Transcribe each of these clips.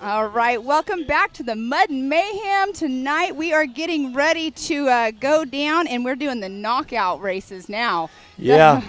All right, welcome back to the Mud-N-Mayhem. Tonight we are getting ready to go down, and we're doing the knockout races now. Yeah.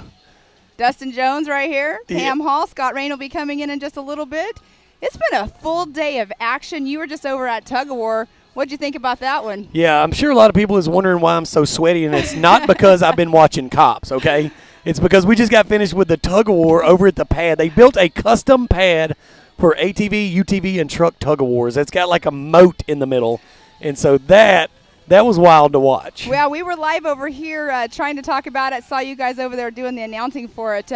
Dustin Jones right here, Pam Hall, Scott Rain will be coming in just a little bit. It's been a full day of action. You were just over at Tug of War. What'd you think about that one? Yeah, I'm sure a lot of people is wondering why I'm so sweaty, and it's not because I've been watching Cops, okay? It's because we just got finished with the Tug of War over at the pad. They built a custom pad for ATV, UTV, and truck Tug of Wars. It's got like a moat in the middle, and so that was wild to watch. Well, we were live over here trying to talk about it. Saw you guys over there doing the announcing for it.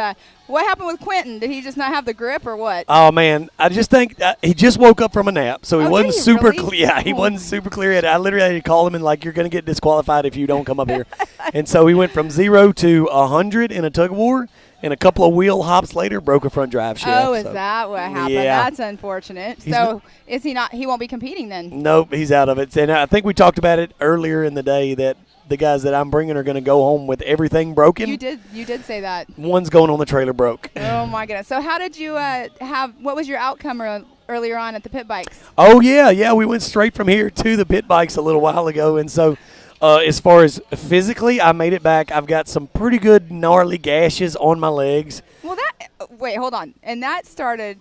What happened with Quentin? Did he just not have the grip or what? Oh, man. I just think he just woke up from a nap, so he wasn't super really? clear. Yeah, he wasn't super clear. I literally had to call him and, like, you're going to get disqualified if you don't come up here. And so he went from 0 to 100 in a Tug of War, and a couple of wheel hops later broke a front drive shaft. Oh, is that what happened? Yeah. That's unfortunate. So is he not? He won't be competing then? Nope, he's out of it. And I think we talked about it earlier in the day that the guys that I'm bringing are going to go home with everything broken. You did say that. One's going on the trailer broke. Oh, my goodness. So how did you what was your outcome earlier on at the pit bikes? Oh, yeah. We went straight from here to the pit bikes a little while ago. And so as far as physically, I made it back. I've got some pretty good gnarly gashes on my legs. Well, wait, hold on. And that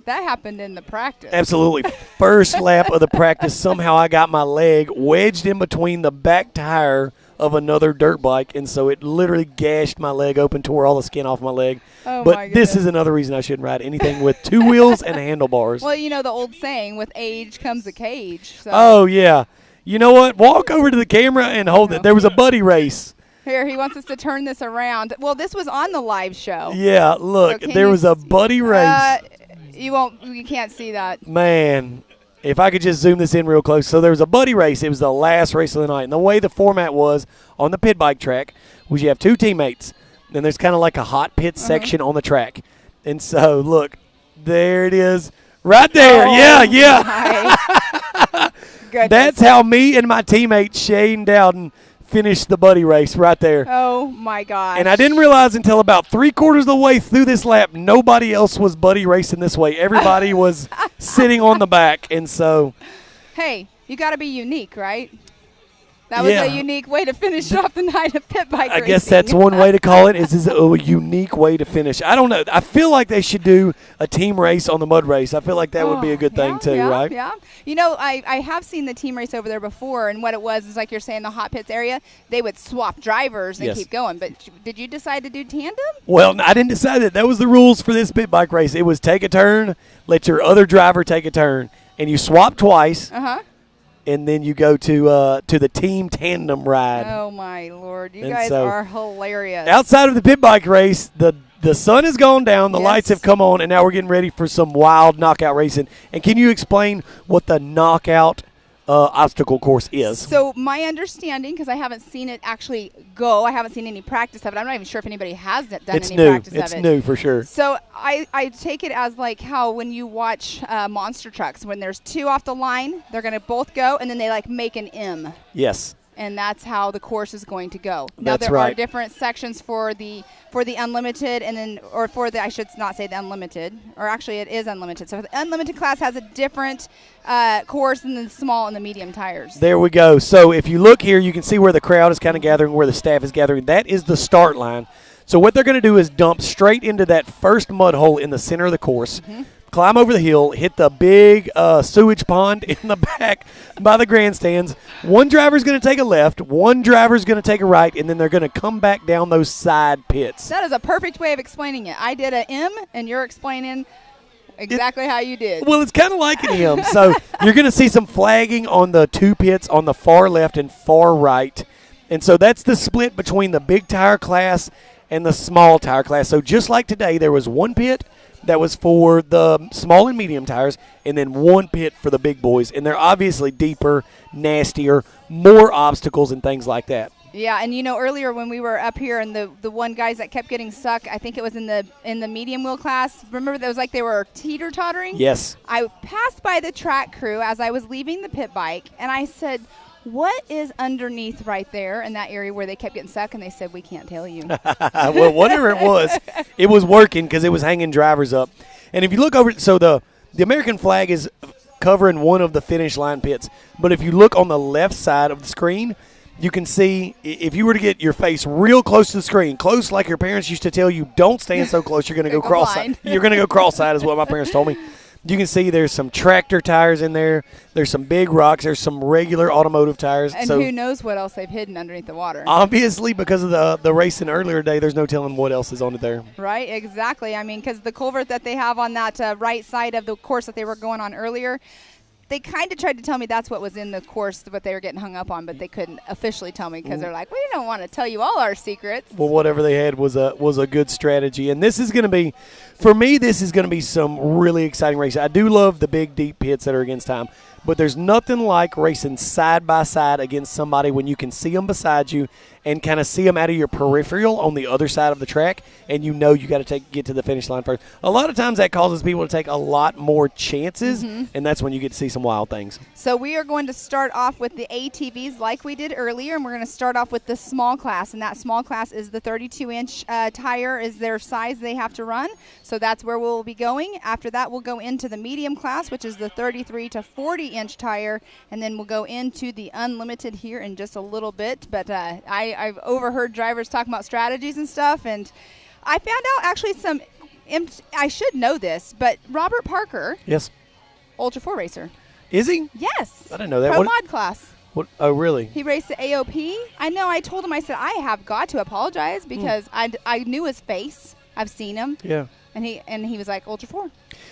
happened in the practice. Absolutely. First lap of the practice, somehow I got my leg wedged in between the back tire of another dirt bike, and so it literally gashed my leg open, tore all the skin off my leg. Oh, but this is another reason I shouldn't ride anything with two wheels and handlebars. Well, you know the old saying, with age comes a cage. So. Oh, yeah. You know what? Walk over to the camera and hold it. There was a buddy race. Here, he wants us to turn this around. Well, this was on the live show. Yeah, look, there was a buddy race. You can't see that. Man, if I could just zoom this in real close. So there was a buddy race. It was the last race of the night. And the way the format was on the pit bike track was you have two teammates. Then there's kind of like a hot pit section on the track. And so, look, there it is right there. Oh, yeah. That's how me and my teammate Shane Dowden finished the buddy race right there. Oh, my gosh. And I didn't realize until about 3/4 of the way through this lap, nobody else was buddy racing this way. Everybody was sitting on the back. And so. Hey, you got to be unique, right? That was a unique way to finish off the night of pit bike racing. I guess that's one way to call it. Is a unique way to finish. I don't know. I feel like they should do a team race on the mud race. I feel like that would be a good thing too, right? Yeah. You know, I have seen the team race over there before, and what it was is like you're saying, the hot pits area, they would swap drivers and keep going. But did you decide to do tandem? Well, I didn't decide that. That was the rules for this pit bike race. It was take a turn, let your other driver take a turn, and you swap twice. And then you go to the team tandem ride. Oh, my Lord. You guys are hilarious. Outside of the pit bike race, the sun has gone down, the lights have come on, and now we're getting ready for some wild knockout racing. And can you explain what the knockout obstacle course is? So my understanding, because I haven't seen it actually go, I haven't seen any practice of it. I'm not even sure if anybody has done any practice of it. It's new for sure. So I take it as like how when you watch monster trucks, when there's two off the line, they're going to both go, and then they like make an M. Yes. And that's how the course is going to go. Now That's there right. are different sections for the unlimited, and then I should not say the unlimited, or actually it is unlimited. So the unlimited class has a different course than the small and the medium tires. There we go. So if you look here, you can see where the crowd is kind of gathering, where the staff is gathering. That is the start line. So what they're going to do is dump straight into that first mud hole in the center of the course. Climb over the hill, hit the big sewage pond in the back by the grandstands. One driver's going to take a left, one driver's going to take a right, and then they're going to come back down those side pits. That is a perfect way of explaining it. I did an M, and you're explaining exactly how you did. Well, it's kind of like an M. So you're going to see some flagging on the two pits on the far left and far right. And so that's the split between the big tire class and the small tire class. So just like today, there was one pit that was for the small and medium tires, and then one pit for the big boys. And they're obviously deeper, nastier, more obstacles and things like that. Yeah, and you know, earlier when we were up here and the one guys that kept getting stuck, I think it was in the medium wheel class. Remember, that was like they were teeter-tottering? Yes. I passed by the track crew as I was leaving the pit bike, and I said, what is underneath right there in that area where they kept getting stuck? And they said, we can't tell you. Well, whatever it was working because it was hanging drivers up. And if you look over, so the American flag is covering one of the finish line pits. But if you look on the left side of the screen, you can see if you were to get your face real close to the screen, close like your parents used to tell you, don't stand so close, you're going to go cross-eyed. You're going to go cross-eyed is what my parents told me. You can see there's some tractor tires in there. There's some big rocks. There's some regular automotive tires. And so who knows what else they've hidden underneath the water. Obviously, because of the racing earlier today, there's no telling what else is on it there. Right, exactly. I mean, because the culvert that they have on that right side of the course that they were going on earlier, they kind of tried to tell me that's what was in the course, what they were getting hung up on, but they couldn't officially tell me because they're like, we don't want to tell you all our secrets. Well, whatever they had was a good strategy. And this is going to be, for me, this is going to be some really exciting racing. I do love the big, deep pits that are against time, but there's nothing like racing side by side against somebody when you can see them beside you and kind of see them out of your peripheral on the other side of the track, and you know you got to get to the finish line first. A lot of times that causes people to take a lot more chances, and that's when you get to see some wild things. So we are going to start off with the ATVs like we did earlier, and we're going to start off with the small class, and that small class is the 32-inch tire is their size they have to run, so that's where we'll be going. After that, we'll go into the medium class, which is the 33 to 40-inch tire, and then we'll go into the unlimited here in just a little bit, but I've overheard drivers talking about strategies and stuff, and I found out actually I should know this, but Robert Parker, yes, Ultra 4 racer. Is he? Yes. I didn't know that. Pro mod class. What? Oh, really? He raced the AOP. I know. I told him, I said, I have got to apologize because I knew his face. I've seen him. Yeah. And he was like, Ultra 4.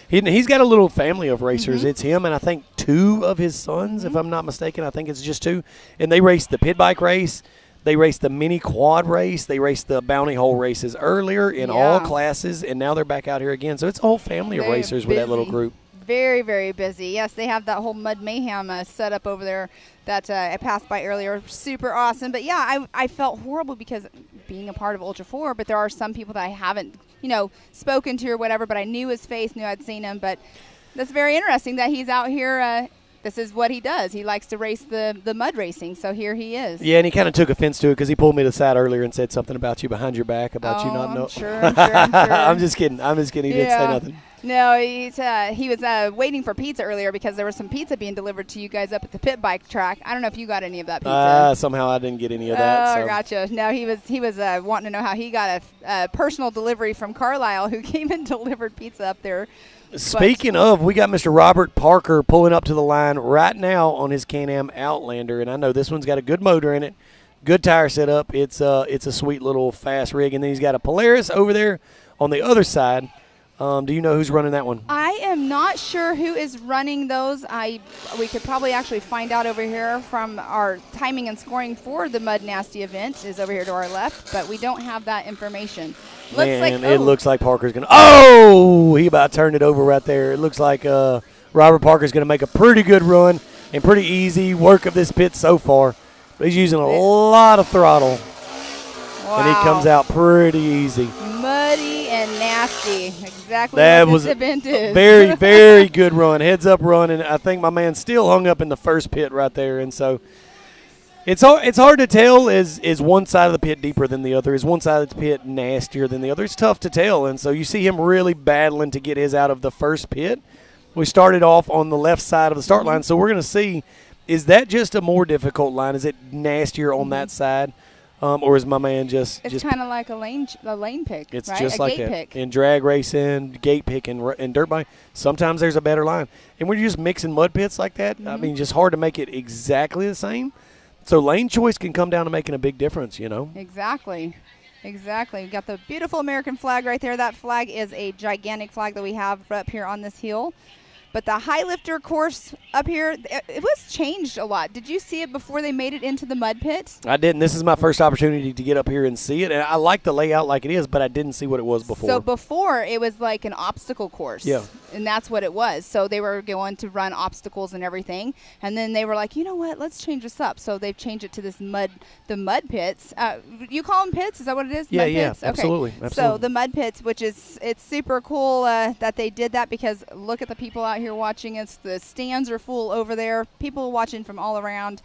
He's got a little family of racers. It's him and I think two of his sons, if I'm not mistaken. I think it's just two. And they raced the pit bike race. They raced the mini quad race. They raced the bounty hole races earlier in all classes, and now they're back out here again. So it's a whole family of racers with that little group. Very, very busy. Yes, they have that whole Mud-Mayhem set up over there that I passed by earlier. Super awesome. But, yeah, I felt horrible because being a part of Ultra 4, but there are some people that I haven't, spoken to or whatever, but I knew his face, knew I'd seen him. But that's very interesting that he's out here. This is what he does. He likes to race the mud racing, so here he is. Yeah, and he kind of took offense to it because he pulled me to the side earlier and said something about you behind your back, about you not knowing. I'm sure. I'm just kidding. He didn't say nothing. No, he was waiting for pizza earlier because there was some pizza being delivered to you guys up at the pit bike track. I don't know if you got any of that pizza. Somehow I didn't get any of that. Oh, gotcha. No, he was wanting to know how he got a personal delivery from Carlisle, who came and delivered pizza up there. Speaking of, we got Mr. Robert Parker pulling up to the line right now on his Can-Am Outlander, and I know this one's got a good motor in it, good tire setup. It's a sweet little fast rig, and then he's got a Polaris over there on the other side. Do you know who's running that one? I am not sure who is running those. We could probably actually find out over here from our timing and scoring for the Mud Nasty event is over here to our left, but we don't have that information. It looks like Parker's going to – oh, he about turned it over right there. It looks like Robert Parker's going to make a pretty good run and pretty easy work of this pit so far. But he's using a lot of throttle. Wow. And he comes out pretty easy. Muddy and nasty. Exactly that what was this event is. Very, very good run. Heads up run. And I think my man still hung up in the first pit right there. And so it's hard to tell. Is one side of the pit deeper than the other? Is one side of the pit nastier than the other? It's tough to tell. And so you see him really battling to get his out of the first pit. We started off on the left side of the start line. So we're going to see, is that just a more difficult line? Is it nastier on that side? Or is my man just kind of like a lane pick, it's right? just a like gate that. Pick. In drag racing, gate pick, and dirt bike, sometimes there's a better line. And when you're just mixing mud pits like that, I mean, just hard to make it exactly the same. So lane choice can come down to making a big difference, Exactly. We've got the beautiful American flag right there. That flag is a gigantic flag that we have up here on this hill. But the high lifter course up here, it was changed a lot. Did you see it before they made it into the mud pit? I didn't. This is my first opportunity to get up here and see it. And I like the layout like it is, but I didn't see what it was before. So before, it was like an obstacle course. Yeah. And that's what it was. So they were going to run obstacles and everything. And then they were like, you know what, let's change this up. So they've changed it to the mud pits. You call them pits? Is that what it is? Yeah, mud yeah, pits? absolutely. Okay. So the mud pits, which it's super cool that they did that, because look at the people out here watching. The stands are full over there. People watching from all around.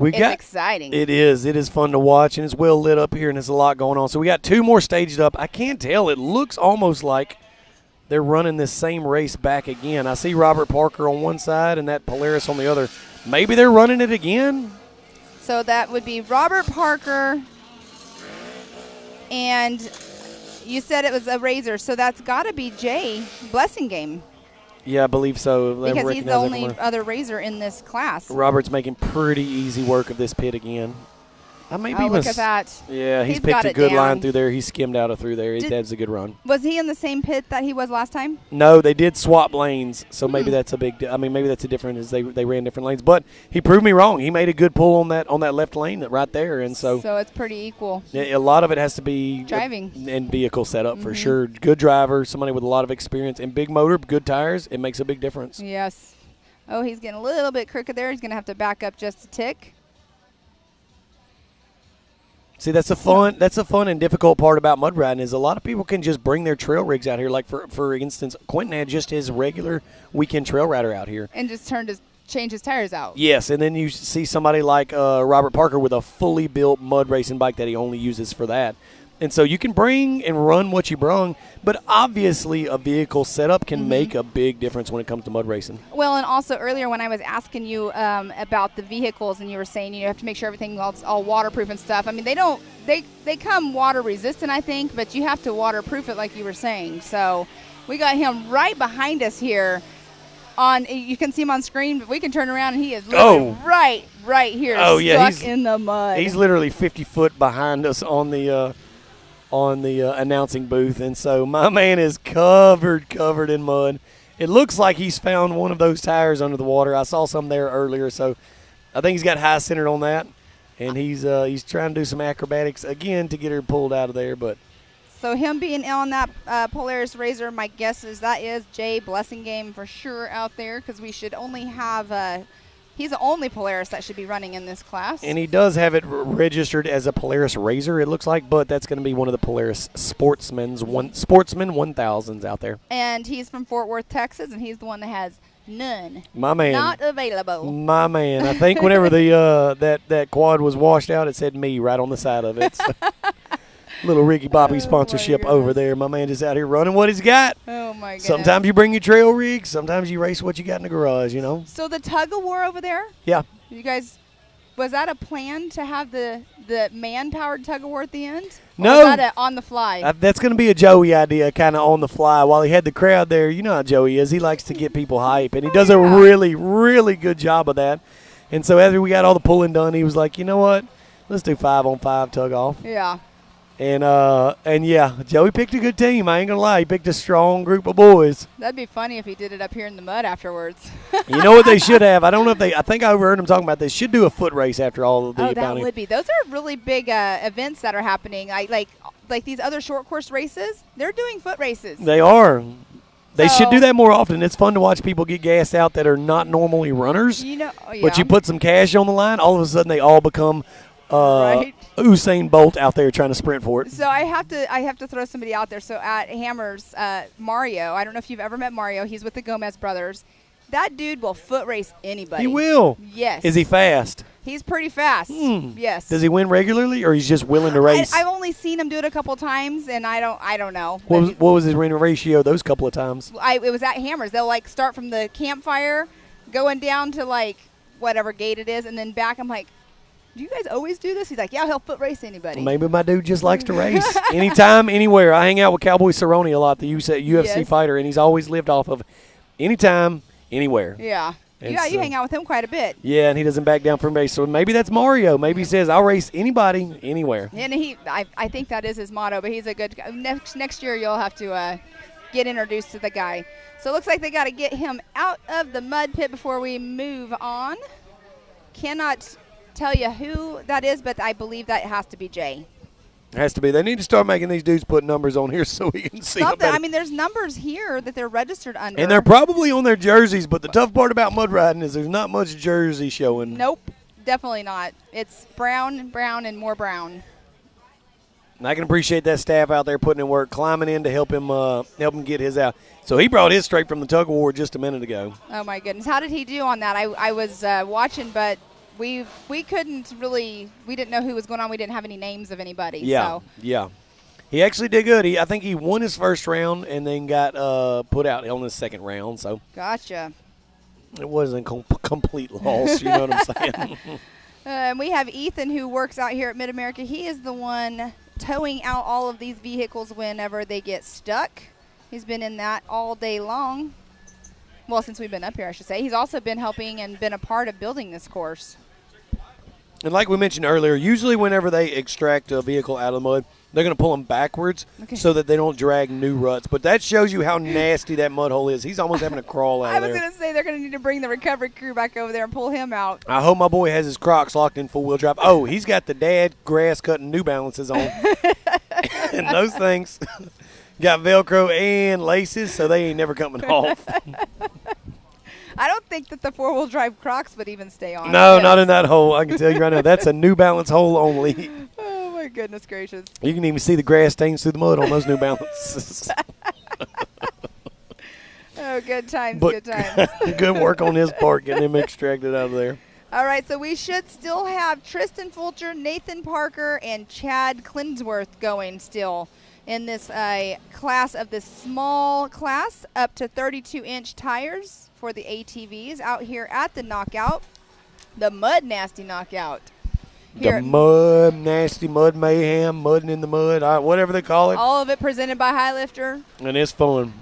It's exciting. It is. It is fun to watch, and it's well lit up here, and there's a lot going on. So we got two more staged up. I can't tell. It looks almost like they're running this same race back again. I see Robert Parker on one side and that Polaris on the other. Maybe they're running it again? So that would be Robert Parker, and you said it was a Razor, so that's got to be Jay Blessing Game. Yeah, I believe so. Because he's the only other Razor in this class. Robert's making pretty easy work of this pit again. Look at that. Yeah, he's picked a good line through there. He skimmed out of through there. That's a good run. Was he in the same pit that he was last time? No, they did swap lanes, so maybe that's a big. Maybe that's a different. As they ran different lanes, but he proved me wrong. He made a good pull on that left lane right there, and so it's pretty equal. A lot of it has to be driving and vehicle setup for sure. Good driver, somebody with a lot of experience, and big motor, good tires. It makes a big difference. Yes. Oh, he's getting a little bit crooked there. He's going to have to back up just a tick. See, that's a fun and difficult part about mud riding is a lot of people can just bring their trail rigs out here. Like for instance, Quentin had just his regular weekend trail rider out here and just change his tires out. Yes, and then you see somebody like Robert Parker with a fully built mud racing bike that he only uses for that. And so you can bring and run what you brung, but obviously a vehicle setup can make a big difference when it comes to mud racing. Well, and also earlier when I was asking you about the vehicles and you were saying you have to make sure everything else all waterproof and stuff. I mean, they come water resistant, I think, but you have to waterproof it like you were saying. So we got him right behind us here. You can see him on screen, but we can turn around and he is literally right here, stuck in the mud. He's literally 50 foot behind us on the announcing booth, and so my man is covered in mud. It looks like he's found one of those tires under the water. I saw some there earlier, so I think he's got high centered on that, and he's trying to do some acrobatics again to get her pulled out of there. But so him being on that Polaris Razor, my guess is that is Jay Blessing Game for sure out there, because we should only have he's the only Polaris that should be running in this class. And he does have it registered as a Polaris Razor, it looks like, but that's going to be one of the Polaris Sportsman 1000s out there. And he's from Fort Worth, Texas, and he's the one that has none. My man. Not available. My man. I think whenever the that quad was washed out, it said me right on the side of it. So. Little Ricky Bobby sponsorship over there. My man is out here running what he's got. Oh, my goodness. Sometimes you bring your trail rig. Sometimes you race what you got in the garage, you know. So the tug-of-war over there? Yeah. You guys, was that a plan to have the man-powered tug-of-war at the end? No. Or was that on the fly? That's going to be a Joey idea, kind of on the fly. While he had the crowd there, you know how Joey is. He likes to get people hype, and he does a really, really good job of that. And so after we got all the pulling done, he was like, you know what? Let's do 5-on-5 tug-off. Yeah. And yeah, Joey picked a good team. I ain't gonna lie, he picked a strong group of boys. That'd be funny if he did it up here in the mud afterwards. You know what they should have? I don't know if I think I overheard them talking about they should do a foot race after all of the that bounty. Would be. Those are really big events that are happening. Like these other short course races, they're doing foot races. They are. They should do that more often. It's fun to watch people get gassed out that are not normally runners. You know, But you put some cash on the line, all of a sudden they all become Usain Bolt out there trying to sprint for it. So I have to throw somebody out there. So at Hammers, Mario, I don't know if you've ever met Mario. He's with the Gomez brothers. That dude will foot race anybody. He will. Yes. Is he fast? He's pretty fast. Yes. Does he win regularly, or he's just willing to race? I've only seen him do it a couple times, and I don't know. What was his win ratio those couple of times? It was at Hammers. They'll start from the campfire, going down to whatever gate it is, and then back. I'm like, do you guys always do this? He's like, yeah, he'll foot race anybody. Maybe my dude just likes to race. Anytime, anywhere. I hang out with Cowboy Cerrone a lot, the UFC fighter, and he's always lived off of anytime, anywhere. Yeah. You hang out with him quite a bit. Yeah, and he doesn't back down from race. So maybe that's Mario. Maybe he says, I'll race anybody, anywhere. And I think that is his motto, but he's a good guy. Next year you'll have to get introduced to the guy. So it looks like they got to get him out of the mud pit before we move on. Cannot tell you who that is, but I believe that has to be Jay. It has to be. They need to start making these dudes put numbers on here so we can see something. I mean, there's numbers here that they're registered under. And they're probably on their jerseys, but the tough part about mud riding is there's not much jersey showing. Nope, definitely not. It's brown, and more brown. And I can appreciate that staff out there putting in work, climbing in to help him get his out. So he brought his straight from the tug of war just a minute ago. Oh, my goodness. How did he do on that? I was watching, but we couldn't really – we didn't know who was going on. We didn't have any names of anybody. Yeah, so. yeah. He actually did good. I think he won his first round and then got put out on his second round. So Gotcha. It wasn't complete loss. You know what I'm saying? And we have Ethan, who works out here at Mid-America. He is the one towing out all of these vehicles whenever they get stuck. He's been in that all day long. Well, since we've been up here, I should say. He's also been helping and been a part of building this course. And like we mentioned earlier, usually whenever they extract a vehicle out of the mud, they're going to pull them backwards so that they don't drag new ruts. But that shows you how nasty that mud hole is. He's almost having to crawl out of there. I was going to say they're going to need to bring the recovery crew back over there and pull him out. I hope my boy has his Crocs locked in full-wheel drive. Oh, he's got the dad grass-cutting New Balances on. And those things got Velcro and laces, so they ain't never coming off. I don't think that the four-wheel drive Crocs would even stay on. No, not in that hole. I can tell you right now, that's a New Balance hole only. Oh, my goodness gracious. You can even see the grass stains through the mud on those New Balances. Oh, good times, good times. Good work on his part getting him extracted out of there. All right, so we should still have Tristan Fulcher, Nathan Parker, and Chad Clinsworth going still in this class of this small class, up to 32-inch tires for the ATVs out here at the Knockout, the Mud Nasty Knockout. The Mud Nasty, Mud-Mayhem, mudding in the mud, whatever they call it. All of it presented by High Lifter. And it's fun.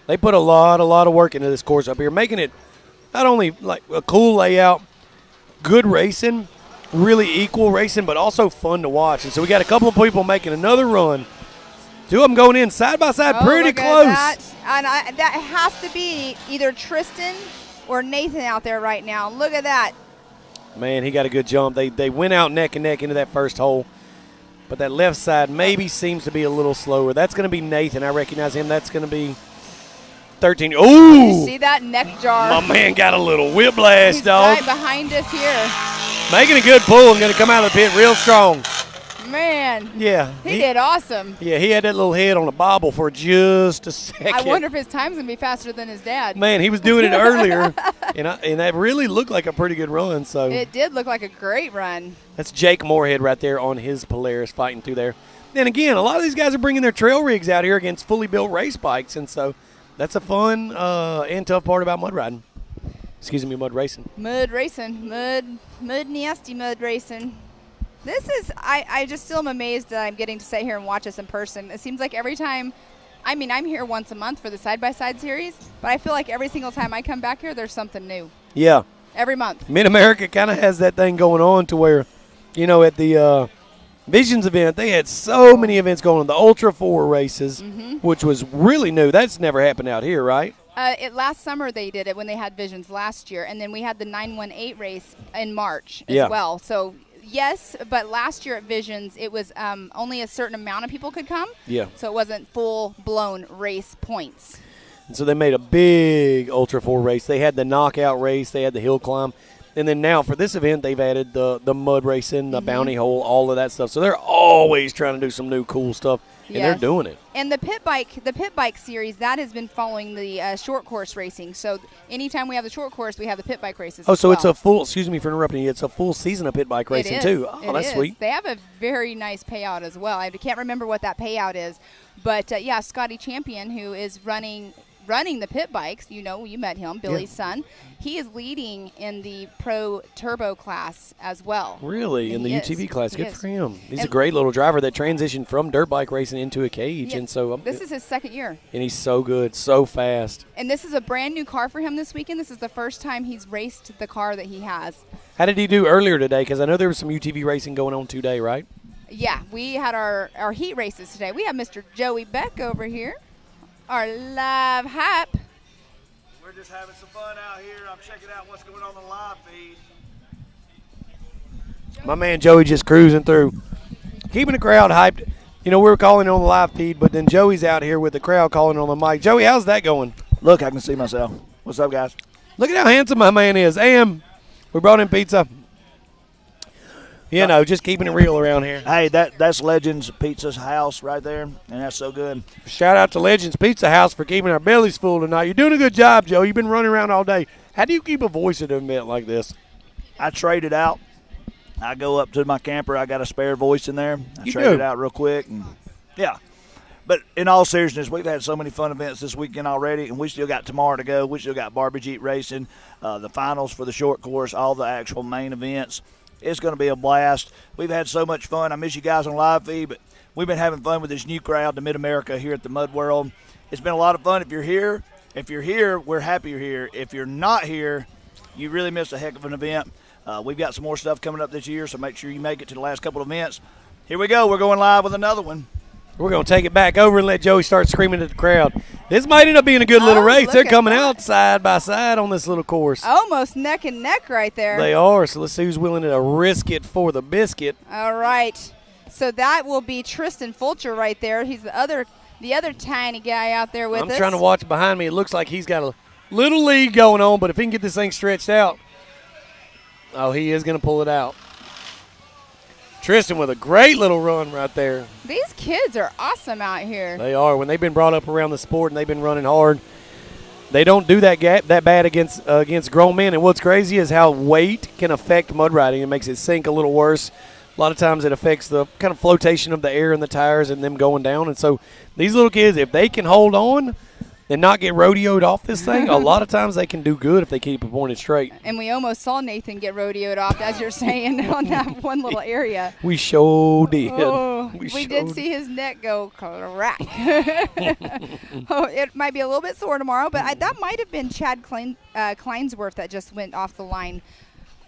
They put a lot of work into this course up here, making it not only like a cool layout, good racing, really equal racing, but also fun to watch. And so we got a couple of people making another run. Two of them going in side by side, pretty close. That. And that has to be either Tristan or Nathan out there right now. Look at that. Man, he got a good jump. They went out neck and neck into that first hole. But that left side maybe seems to be a little slower. That's going to be Nathan. I recognize him. That's going to be 13. Ooh! You see that neck jar? My man got a little whiplash, He's dog. right behind us here. Making a good pull and going to come out of the pit real strong. Man. Yeah. He did awesome. Yeah, he had that little head on a bobble for just a second. I wonder if his time's going to be faster than his dad. Man, he was doing it earlier, and that really looked like a pretty good run. So it did look like a great run. That's Jake Moorhead right there on his Polaris fighting through there. And again, a lot of these guys are bringing their trail rigs out here against fully built race bikes, and so that's a fun and tough part about mud riding. Excuse me, mud racing. Mud racing. Mud nasty mud racing. This is, I just still am amazed that I'm getting to sit here and watch this in person. It seems like every time, I mean, I'm here once a month for the side-by-side series, but I feel like every single time I come back here, there's something new. Yeah. Every month. Mid-America kind of has that thing going on to where, you know, at the Visions event, they had so many events going on. The Ultra 4 races, which was really new. That's never happened out here, right? Last summer they did it when they had Visions last year, and then we had the 918 race in March as well. So, yes, but last year at Visions, it was only a certain amount of people could come. Yeah. So it wasn't full-blown race points. And so they made a big Ultra 4 race. They had the knockout race. They had the hill climb. And then now for this event, they've added the mud racing, the bounty hole, all of that stuff. So they're always trying to do some new cool stuff, and they're doing it. And the pit bike series, that has been following the short course racing. So anytime we have the short course, we have the pit bike races. Oh, so it's a full, excuse me for interrupting you, it's a full season of pit bike racing too. Oh, that's sweet. They have a very nice payout as well. I can't remember what that payout is. But, yeah, Scotty Champion, who is running the pit bikes, you know, you met him, Billy's son. He is leading in the Pro Turbo class as well. Really? In the UTV class? Good for him. He's a great little driver that transitioned from dirt bike racing into a cage. And so this is his second year. And he's so good, so fast. And this is a brand new car for him this weekend. This is the first time he's raced the car that he has. How did he do earlier today? Because I know there was some UTV racing going on today, right? Yeah, we had our heat races today. We have Mr. Joey Beck over here, our live hype. We're just having some fun out here. I'm checking out what's going on the live feed. My man Joey just cruising through, keeping the crowd hyped. You know, we were calling on the live feed, but then Joey's out here with the crowd calling on the mic. Joey, how's that going? Look, I can see myself. What's up, guys? Look at how handsome my man is. And we brought in pizza. You know, just keeping it real around here. Hey, that's Legends Pizza's house right there, and that's so good. Shout out to Legends Pizza House for keeping our bellies full tonight. You're doing a good job, Joe. You've been running around all day. How do you keep a voice at an event like this? I traded out. I go up to my camper. I got a spare voice in there. I You traded do. out real quick. And yeah. But in all seriousness, we've had so many fun events this weekend already, and we still got tomorrow to go. We still got Barbie Jeep racing, the finals for the short course, all the actual main events. It's going to be a blast. We've had so much fun. I miss you guys on live feed, but we've been having fun with this new crowd, the Mid-America here at the Mud World. It's been a lot of fun. If you're here, we're happy you're here. If you're not here, you really missed a heck of an event. We've got some more stuff coming up this year, so make sure you make it to the last couple of events. Here we go. We're going live with another one. We're going to take it back over and let Joey start screaming at the crowd. This might end up being a good little race. Look They're at coming that. out side by side on this little course. Almost neck and neck right there. They are, so let's see who's willing to risk it for the biscuit. All right. So that will be Tristan Fulcher right there. He's the other tiny guy out there with us. I'm trying to watch behind me. It looks like he's got a little lead going on, but if he can get this thing stretched out, oh, he is going to pull it out. Tristan with a great little run right there. These kids are awesome out here. They are. When they've been brought up around the sport and they've been running hard, they don't do that bad against grown men. And what's crazy is how weight can affect mud riding. It makes it sink a little worse. A lot of times it affects the kind of flotation of the air in the tires and them going down. And so these little kids, if they can hold on and not get rodeoed off this thing, a lot of times they can do good if they keep it pointed straight. And we almost saw Nathan get rodeoed off, as you're saying, on that one little area. We sure did. Oh, we sure did see his neck go crack. Oh, it might be a little bit sore tomorrow, but that might have been Chad Kleinsworth that just went off the line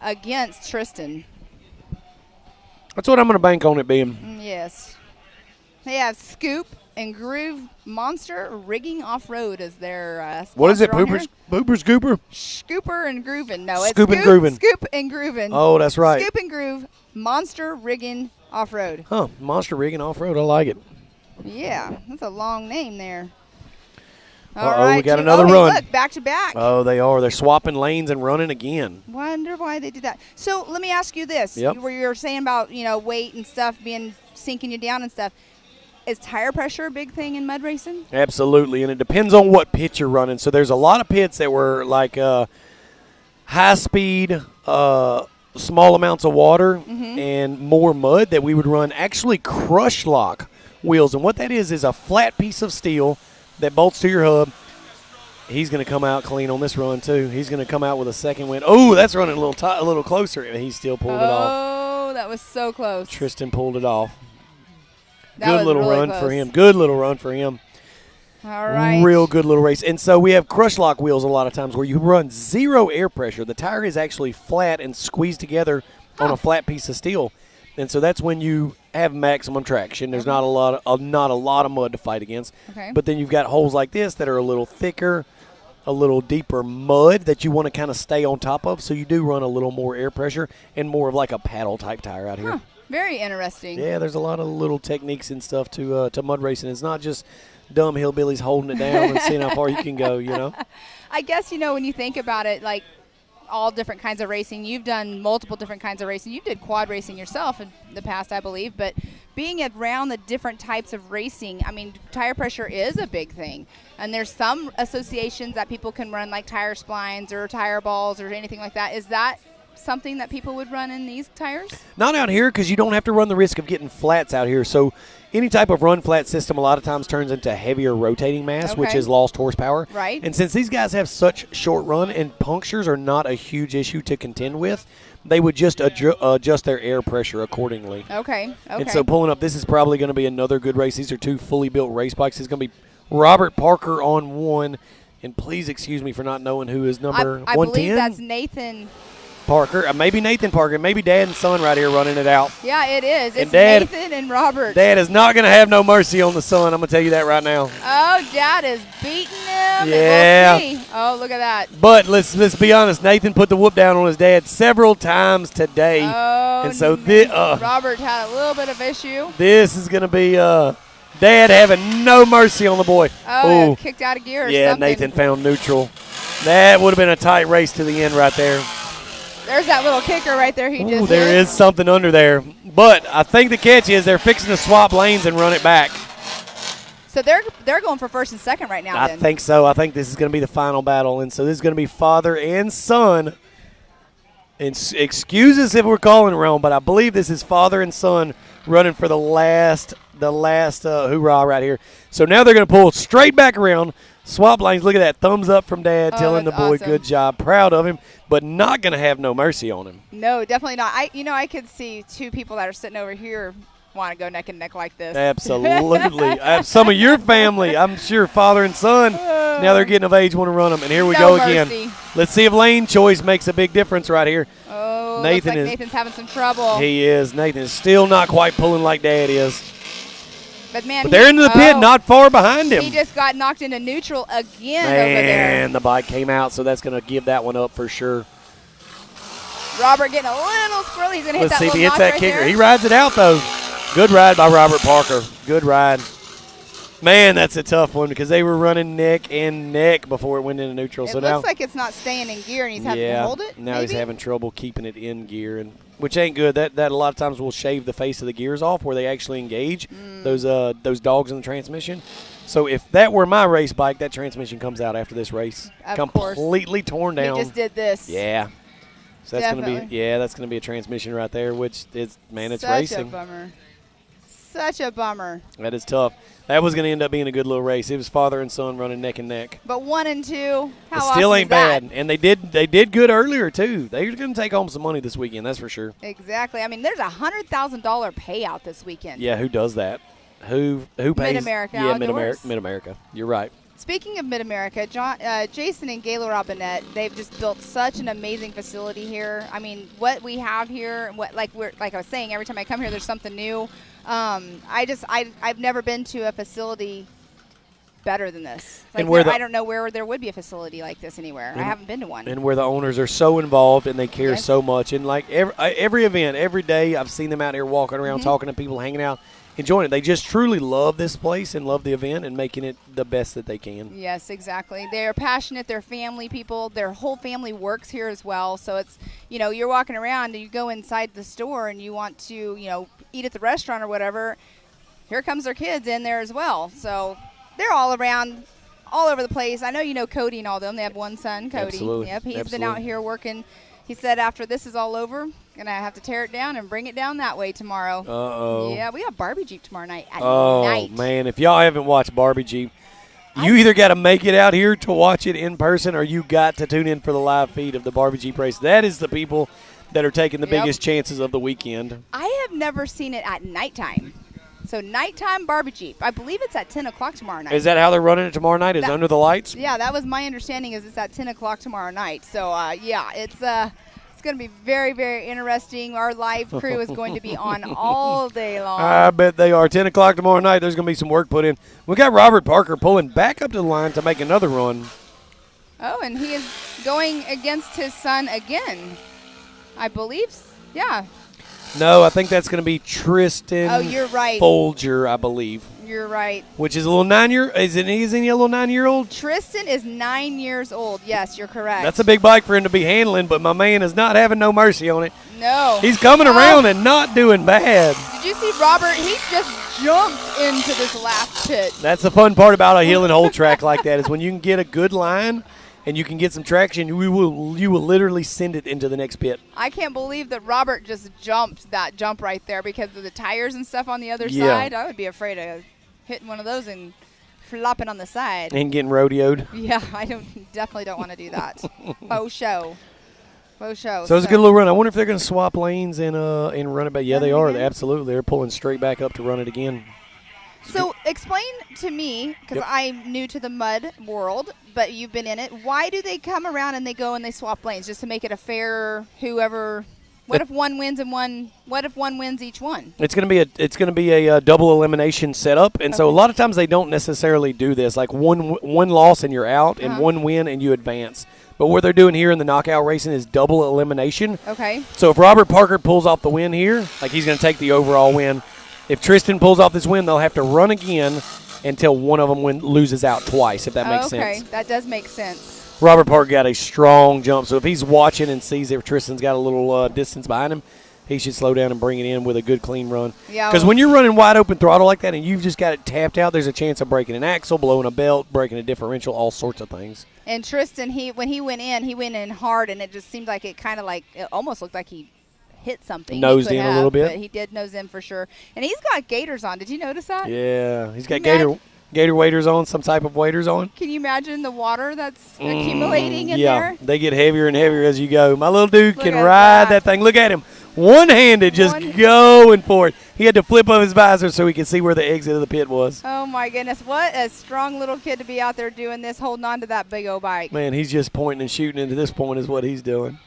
against Tristan. That's what I'm going to bank on it being. Yes. They have Scoop and Groove Monster Rigging Off-Road as their What is it, sponsor on here. Poopers Gooper? Scooper and Groovin'. No, it's Scoop and Groovin'. Scoop and Groovin'. Oh, that's right. Scoop and Groove Monster Rigging Off-Road. Huh, Monster Rigging Off-Road. I like it. Yeah, that's a long name there. Uh-oh, we got another run. Look, back to back. Oh, they are. They're swapping lanes and running again. Wonder why they did that. So let me ask you this: Yep. where you're saying about weight and stuff sinking you down and stuff. Is tire pressure a big thing in mud racing? Absolutely, and it depends on what pit you're running. So there's a lot of pits that were like high speed, small amounts of water, and more mud that we would run actually crush lock wheels. And what that is a flat piece of steel that bolts to your hub. He's going to come out clean on this run too. He's going to come out with a second win. Oh, that's running a little closer, and he still pulled it off. Oh, that was so close. Tristan pulled it off. That Good was little really run close. for him. Good little run for him. All right. Real good little race. And so we have crush lock wheels a lot of times where you run zero air pressure. The tire is actually flat and squeezed together on a flat piece of steel. And so that's when you have maximum traction. There's not a lot of mud to fight against. Okay. But then you've got holes like this that are a little thicker, a little deeper mud that you want to kind of stay on top of. So you do run a little more air pressure and more of like a paddle type tire out here. Huh. Very interesting. Yeah, there's a lot of little techniques and stuff to mud racing. It's not just dumb hillbillies holding it down and seeing how far you can go, I guess, when you think about it, like all different kinds of racing, you've done multiple different kinds of racing. You did quad racing yourself in the past, I believe, but being around the different types of racing, I mean, tire pressure is a big thing. And there's some associations that people can run like tire splines or tire balls or anything like that. Is that something that people would run in these tires? Not out here because you don't have to run the risk of getting flats out here. So any type of run flat system a lot of times turns into heavier rotating mass, which Okay. is lost horsepower. Right. And since these guys have such short run and punctures are not a huge issue to contend with, they would just adjust their air pressure accordingly. Okay. And so pulling up, this is probably going to be another good race. These are two fully built race bikes. It's going to be Robert Parker on one. And please excuse me for not knowing who is number 110. I believe that's Nathan. Parker, maybe Nathan Parker, maybe Dad and son right here running it out. Yeah, it is. It's Dad- Nathan and Robert. Dad is not going to have no mercy on the son. I'm going to tell you that right now. Oh, Dad is beating him. Yeah. We'll see. Oh, look at that. But let's be honest. Nathan put the whoop down on his dad several times today. Oh, and so Robert had a little bit of issue. this is going to be Dad having no mercy on the boy. Oh, Ooh. yeah, kicked out of gear or Yeah, something. Nathan found neutral. That would have been a tight race to the end right there. There's that little kicker right there he Ooh, just there hit. is something under there. But I think the catch is they're fixing to swap lanes and run it back. So they're going for first and second right now I then. think so. I think this is going to be the final battle. And so this is going to be father and son And excuse us if we're calling it wrong, but I believe this is father and son running for the last hoorah right here. So now they're going to pull straight back around, swap lanes. Look at that thumbs up from Dad, telling the boy awesome. good job, proud of him, but not going to have no mercy on him. No, definitely not. I could see two people that are sitting over here want to go neck and neck like this. Absolutely. Some of your family, I'm sure, father and son, now they're getting of age, want to run them. And here we go again. Mercy. Let's see if lane choice makes a big difference right here. Oh, Nathan's having some trouble. He is. Nathan is still not quite pulling like Dad is. But, man, they're into the pit, not far behind him. He just got knocked into neutral again over there. And the bike came out, so that's going to give that one up for sure. Robert getting a little squirrely. He's going to hit that Let's see if little he hits notch that right kicker. there. He rides it out, though. Good ride by Robert Parker. Good ride. Man, that's a tough one because they were running neck and neck before it went into neutral. It looks like it's not staying in gear, and he's having to hold it. Now he's having trouble keeping it in gear, and which ain't good. That a lot of times will shave the face of the gears off where they actually engage those dogs in the transmission. So if that were my race bike, that transmission comes out after this race, completely torn down. He just did this. Yeah. So that's going to be that's going to be a transmission right there, which is it's racing. Such a bummer. Such a bummer. That is tough. That was going to end up being a good little race. It was father and son running neck and neck. But 1 and 2, how awesome still ain't is that? bad. And they did good earlier too. They're going to take home some money this weekend, that's for sure. Exactly. I mean, there's a $100,000 payout this weekend. Yeah, who does that? Who pays? Mid-America. Yeah, Outdoors. Mid-America. You're right. Speaking of Mid-America, Jason and Gaylor Robinette, they've just built such an amazing facility here. I mean, what we have here, like I was saying, every time I come here, there's something new. I've never been to a facility better than this. Like I don't know where there would be a facility like this anywhere. I haven't been to one. And where the owners are so involved and they care so much. And like every event, every day, I've seen them out here walking around, talking to people, hanging out, enjoying it. They just truly love this place and love the event and making it the best that they can. Yes, exactly. They're passionate. They're family people. Their whole family works here as well. So it's, you're walking around and you go inside the store and you want to, eat at the restaurant or whatever. Here comes their kids in there as well. So they're all around, all over the place. I know you know Cody and all them. They have one son, Cody. Absolutely. Yep, he's been out here working. He said after this is all over, going to have to tear it down and bring it down that way tomorrow. Uh-oh. Yeah, we have Barbie Jeep tomorrow night at night. Oh, man. If y'all haven't watched Barbie Jeep, you either got to make it out here to watch it in person or you got to tune in for the live feed of the Barbie Jeep race. That is the people that are taking the biggest chances of the weekend. I have never seen it at nighttime. So nighttime Barbie Jeep. I believe it's at 10 o'clock tomorrow night. Is that how they're running it tomorrow night? Is under the lights? Yeah, that was my understanding is it's at 10 o'clock tomorrow night. So, it's going to be very, very interesting. Our live crew is going to be on all day long. I bet they are. 10 o'clock tomorrow night, there's going to be some work put in. We got Robert Parker pulling back up to the line to make another run. Oh, and he is going against his son again, I believe. Yeah. No, I think that's going to be Tristan you're right. Folger, I believe. You're right. Which is a little 9-year-old. Isn't he a little 9-year-old? Tristan is 9 years old. Yes, you're correct. That's a big bike for him to be handling, but my man is not having no mercy on it. No. He's coming around and not doing bad. Did you see Robert? He just jumped into this last pit. That's the fun part about a hill and hold track like that is when you can get a good line and you can get some traction, you will literally send it into the next pit. I can't believe that Robert just jumped that jump right there because of the tires and stuff on the other side. I would be afraid of hitting one of those and flopping on the side. And getting rodeoed. Yeah, definitely don't want to do that. Faux show. So it's a good little run. I wonder if they're going to swap lanes and run it back. Yeah, they are. Absolutely. They're pulling straight back up to run it again. So explain to me, because I'm new to the mud world, but you've been in it. Why do they come around and they go and they swap lanes just to make it a fair whoever? What if one wins what if one wins each one? It's going to be a double elimination setup, and so a lot of times they don't necessarily do this. Like one loss and you're out, and one win and you advance. But what they're doing here in the knockout racing is double elimination. Okay. So if Robert Parker pulls off the win here, like he's going to take the overall win. If Tristan pulls off this win, they'll have to run again until one of them loses out twice, if that makes sense. Okay, that does make sense. Robert Parker got a strong jump, so if he's watching and sees if Tristan's got a little distance behind him, he should slow down and bring it in with a good, clean run. Yeah. Because when you're running wide open throttle like that and you've just got it tapped out, there's a chance of breaking an axle, blowing a belt, breaking a differential, all sorts of things. And Tristan, when he went in hard, and it just seemed like it almost looked like he hit something. Nosed in a little bit. But he did nose in for sure. And he's got gaiters on. Did you notice that? Yeah, he's got gator waders on, some type of waders on. Can you imagine the water that's accumulating in there? Yeah, they get heavier and heavier as you go. My little dude can ride that thing. Look at him. One-handed, just going for it. He had to flip up his visor so he could see where the exit of the pit was. Oh, my goodness. What a strong little kid to be out there doing this, holding on to that big old bike. Man, he's just pointing and shooting into this point is what he's doing.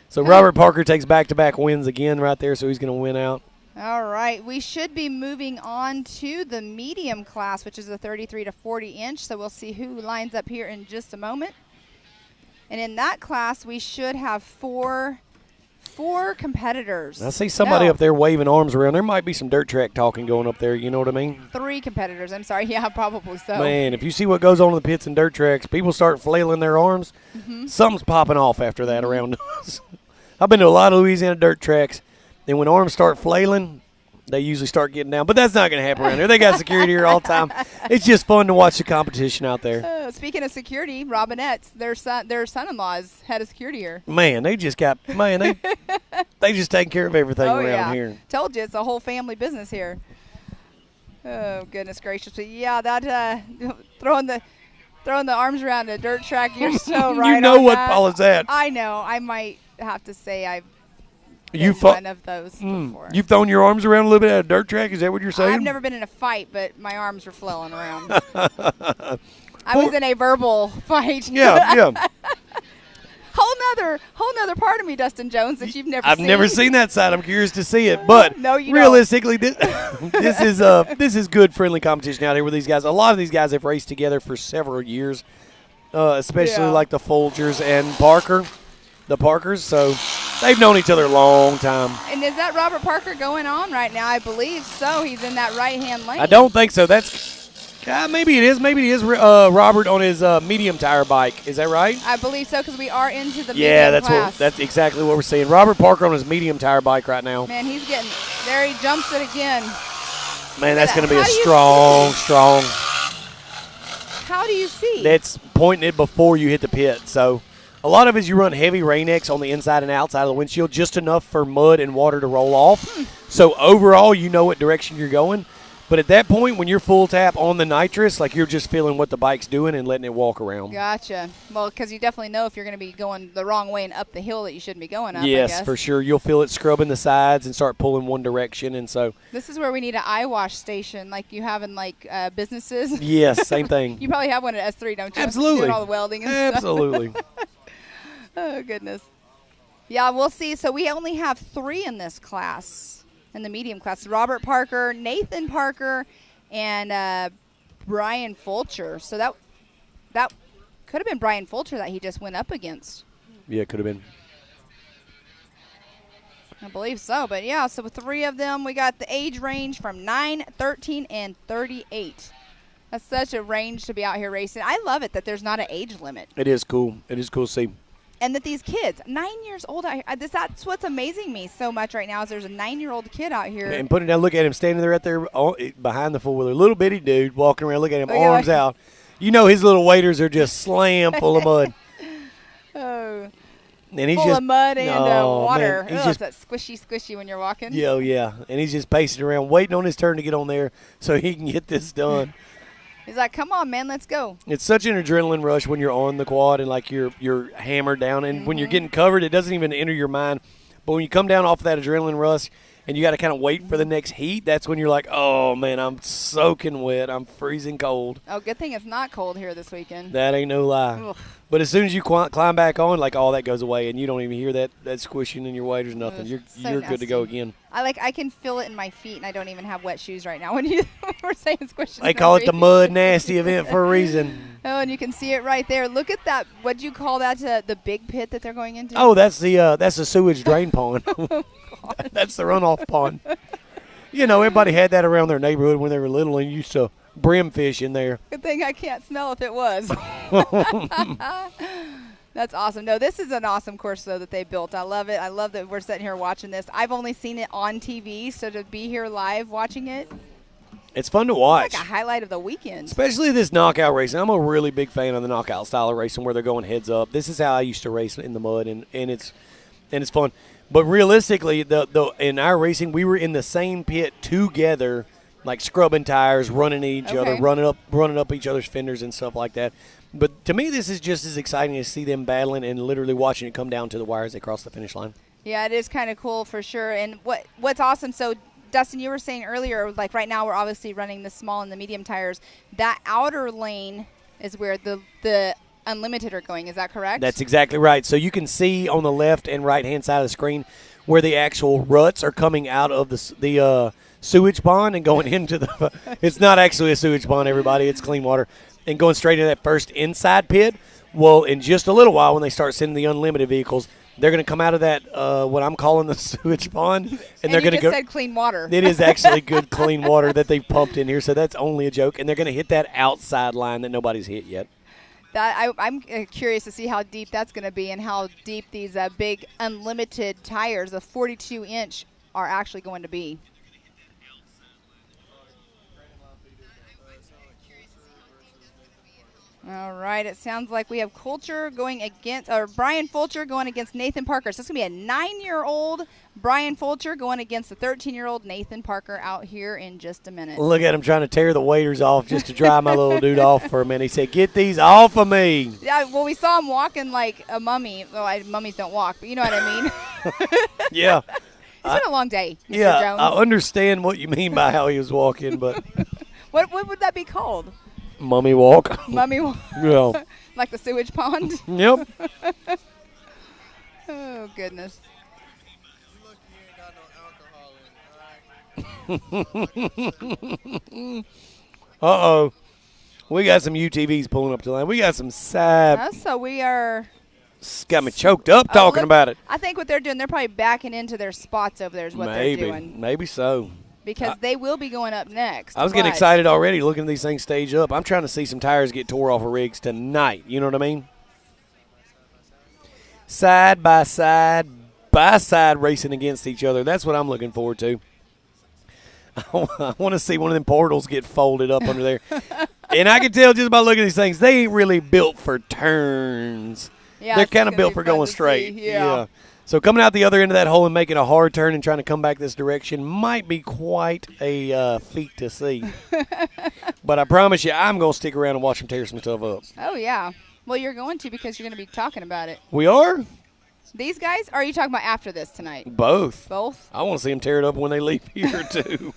So Robert Parker takes back-to-back wins again right there, so he's going to win out. All right. We should be moving on to the medium class, which is the 33 to 40 inch. So we'll see who lines up here in just a moment. And in that class, we should have four competitors. I see somebody up there waving arms around. There might be some dirt track talking going up there. You know what I mean? 3 competitors. I'm sorry. Yeah, probably so. Man, if you see what goes on in the pits and dirt tracks, people start flailing their arms. Something's popping off after that around us. I've been to a lot of Louisiana dirt tracks, and when arms start flailing, they usually start getting down. But that's not going to happen around here. They got security here all the time. It's just fun to watch the competition out there. Speaking of security, Robinette's, their son-in-law is head of security here. Man, they just take care of everything around here. Told you, it's a whole family business here. Oh, goodness gracious. But yeah, that throwing the arms around a dirt track, you're so right. You know on what that. follows that. I know. I might have to say I've been one of those before. You've thrown your arms around a little bit at a dirt track? Is that what you're saying? I've never been in a fight, but my arms were flailing around. I was in a verbal fight. Yeah. Whole nother part of me, Dustin Jones, that you've never seen. I've never seen that side. I'm curious to see it. But no, you realistically, this is good, friendly competition out here with these guys. A lot of these guys have raced together for several years, especially like the Folgers and the Parkers. So they've known each other a long time. And is that Robert Parker going on right now? I believe so. He's in that right-hand lane. I don't think so. Maybe it is. Maybe it is Robert on his medium tire bike. Is that right? I believe so, because we are into the medium class. That's exactly what we're seeing. Robert Parker on his medium tire bike right now. Man, he's getting there. He jumps it again. Man, that's going to be a strong. How do you see? That's pointing it before you hit the pit. So a lot of it is you run heavy Rain-X on the inside and outside of the windshield, just enough for mud and water to roll off. So overall, you know what direction you're going. But at that point, when you're full tap on the nitrous, like you're just feeling what the bike's doing and letting it walk around. Gotcha. Well, because you definitely know if you're going to be going the wrong way and up the hill that you shouldn't be going up. Yes, for sure. You'll feel it scrubbing the sides and start pulling one direction. And so this is where we need an eye wash station like you have in businesses. Yes, same thing. You probably have one at S3, don't you? Absolutely. Doing all the welding and Absolutely. stuff. Oh, goodness. Yeah, we'll see. So we only have 3 in this class, in the medium class. Robert Parker, Nathan Parker, and Brian Fulcher. So that could have been Brian Fulcher that he just went up against. Yeah, it could have been. I believe so. But, yeah, so with 3 of them, we got the age range from 9, 13, and 38. That's such a range to be out here racing. I love it that there's not an age limit. It is cool. It is cool to see. And that these kids, 9 years old, that's what's amazing me so much right now is there's a 9-year-old kid out here. And put it down, look at him standing there right there behind the four-wheeler. Little bitty dude walking around, look at him, arms out. You know his little waders are just slam full of mud. Oh. And he's full just, of mud and water. Man, it's that squishy when you're walking. Yeah. And he's just pacing around, waiting on his turn to get on there so he can get this done. He's like, come on, man, let's go. It's such an adrenaline rush when you're on the quad and, like, you're hammered down. And when you're getting covered, it doesn't even enter your mind. But when you come down off that adrenaline rush and you got to kind of wait for the next heat, that's when you're like, oh, man, I'm soaking wet. I'm freezing cold. Oh, good thing it's not cold here this weekend. That ain't no lie. Ugh. But as soon as you climb back on, like, all that goes away, and you don't even hear that squishing in your waders, nothing. You're good to go again. I can feel it in my feet, and I don't even have wet shoes right now. When you were saying squishing, they call it the Mud Nasty event for a reason. Oh, and you can see it right there. Look at that. What'd you call that? The big pit that they're going into? Oh, that's the sewage drain pond. Oh, God. That's the runoff pond. You know, everybody had that around their neighborhood when they were little and used to brim fish in there. Good thing I can't smell if it was. That's awesome. No, this is an awesome course, though, that they built. I love it. I love that we're sitting here watching this. I've only seen it on TV, so to be here live watching it, It's fun to watch. It's like a highlight of the weekend. Especially this knockout racing. I'm a really big fan of the knockout style of racing where they're going heads up. This is how I used to race in the mud, and it's fun. But realistically, in our racing, we were in the same pit together, like scrubbing tires, running each other, running up each other's fenders and stuff like that. But to me, this is just as exciting as see them battling and literally watching it come down to the wire as they cross the finish line. Yeah, it is kind of cool for sure. And what's awesome, so Dustin, you were saying earlier, like right now we're obviously running the small and the medium tires. That outer lane is where the Unlimited are going. Is that correct? That's exactly right. So you can see on the left and right-hand side of the screen where the actual ruts are coming out of the sewage pond and going into the – it's not actually a sewage pond, everybody. It's clean water. And going straight into that first inside pit. Well, in just a little while when they start sending the Unlimited vehicles – they're going to come out of that, what I'm calling the sewage pond, and they're going to go. Said clean water. It is actually good clean water that they've pumped in here, so that's only a joke. And they're going to hit that outside line that nobody's hit yet. I'm curious to see how deep that's going to be and how deep these big Unlimited tires, the 42-inch, are actually going to be. All right, it sounds like we have Brian Fulcher going against Nathan Parker. So it's going to be a 9-year-old Brian Fulcher going against a 13-year-old Nathan Parker out here in just a minute. Look at him trying to tear the waders off just to dry my little dude off for a minute. He said, "Get these off of me." Yeah, well, we saw him walking like a mummy. Well, mummies don't walk, but you know what I mean. Yeah. It's been a long day, Mr. Yeah, Jones. I understand what you mean by how he was walking, but. What would that be called? Mummy walk. Mummy walk. Yeah. Like the sewage pond? Yep. Oh, goodness. Uh-oh. We got some UTVs pulling up to the line. We got some side. So we are. Got me choked up talking about it. I think what they're doing, they're probably backing into their spots over there is what they're doing. Maybe so. Because they will be going up next. I was getting excited already looking at these things stage up. I'm trying to see some tires get tore off of rigs tonight. You know what I mean? Side by side racing against each other. That's what I'm looking forward to. I want to see one of them portals get folded up under there. And I can tell just by looking at these things, they ain't really built for turns. Yeah, they're kind of built for going straight. Yeah. So coming out the other end of that hole and making a hard turn and trying to come back this direction might be quite a feat to see. But I promise you, I'm going to stick around and watch them tear some stuff up. Oh, yeah. Well, you're going to because you're going to be talking about it. We are? These guys? Or are you talking about after this tonight? Both. Both? I want to see them tear it up when they leave here, too.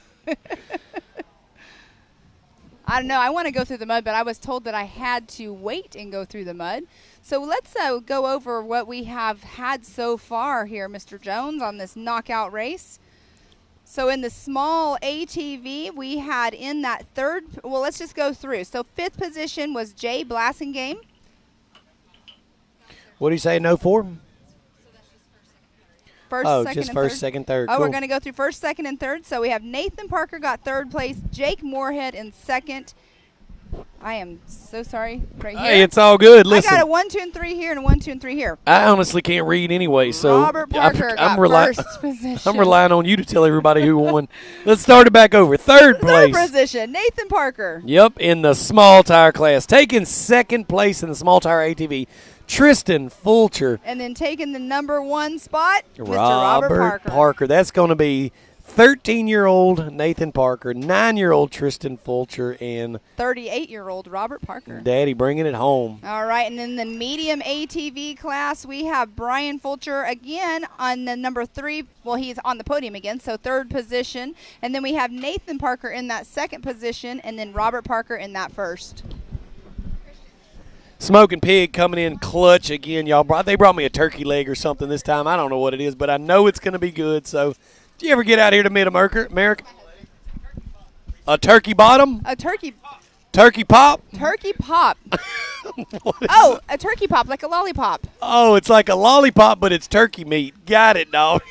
I don't know. I want to go through the mud, but I was told that I had to wait and go through the mud. So let's go over what we have had so far here, Mr. Jones, on this knockout race. So in the small ATV, we had in that let's just go through. So 5th position was Jay Blassingame. What do you say, no for? First, second, third. Oh, cool. We're going to go through first, second, and third. So we have Nathan Parker got 3rd place, Jake Moorhead in 2nd. I am so sorry. Right here. Hey, it's all good. Listen. I got a 1, 2, and 3 here and a 1, 2, and 3 here. I honestly can't read anyway, so Robert Parker got first position. I'm relying on you to tell everybody who won. Let's start it back over. 3rd place. 3rd position, Nathan Parker. Yep, in the small tire class. Taking 2nd place in the small tire ATV, Tristan Fulcher. And then taking the number 1 spot, Mr. Robert Parker. That's going to be 13-year-old Nathan Parker, 9-year-old Tristan Fulcher, and 38-year-old Robert Parker. Daddy bringing it home. All right, and in the medium ATV class, we have Brian Fulcher again on the number 3. Well, he's on the podium again, so 3rd position. And then we have Nathan Parker in that 2nd position, and then Robert Parker in that 1st. Smoking Pig coming in clutch again, y'all. They brought me a turkey leg or something this time. I don't know what it is, but I know it's going to be good, so... Do you ever get out here to Mid-America? A turkey bottom? A turkey pop. Turkey pop? Turkey pop. A turkey pop, like a lollipop. Oh, it's like a lollipop, but it's turkey meat. Got it, dog.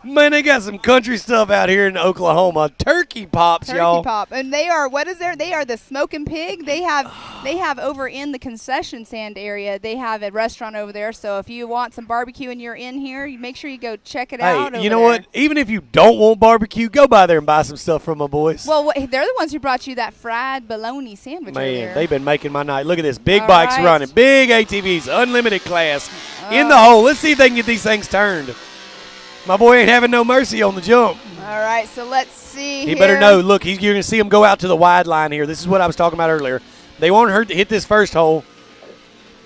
Man, they got some country stuff out here in Oklahoma. Turkey pops, y'all. Turkey pop, and they are They are the smoking pig. They have over in the concession stand area. They have a restaurant over there. So if you want some barbecue and you're in here, you make sure you go check it out. Hey, you know what? Even if you don't want barbecue, go by there and buy some stuff from my boys. Well, they're the ones who brought you that fried bologna sandwich. Man, they've been making my night. Look at this. Big bikes running. Big ATVs. Unlimited class. In the hole. Let's see if they can get these things turned. My boy ain't having no mercy on the jump. All right, so let's see. He better know. Look, you're going to see him go out to the wide line here. This is what I was talking about earlier. They want her to hit this first hole.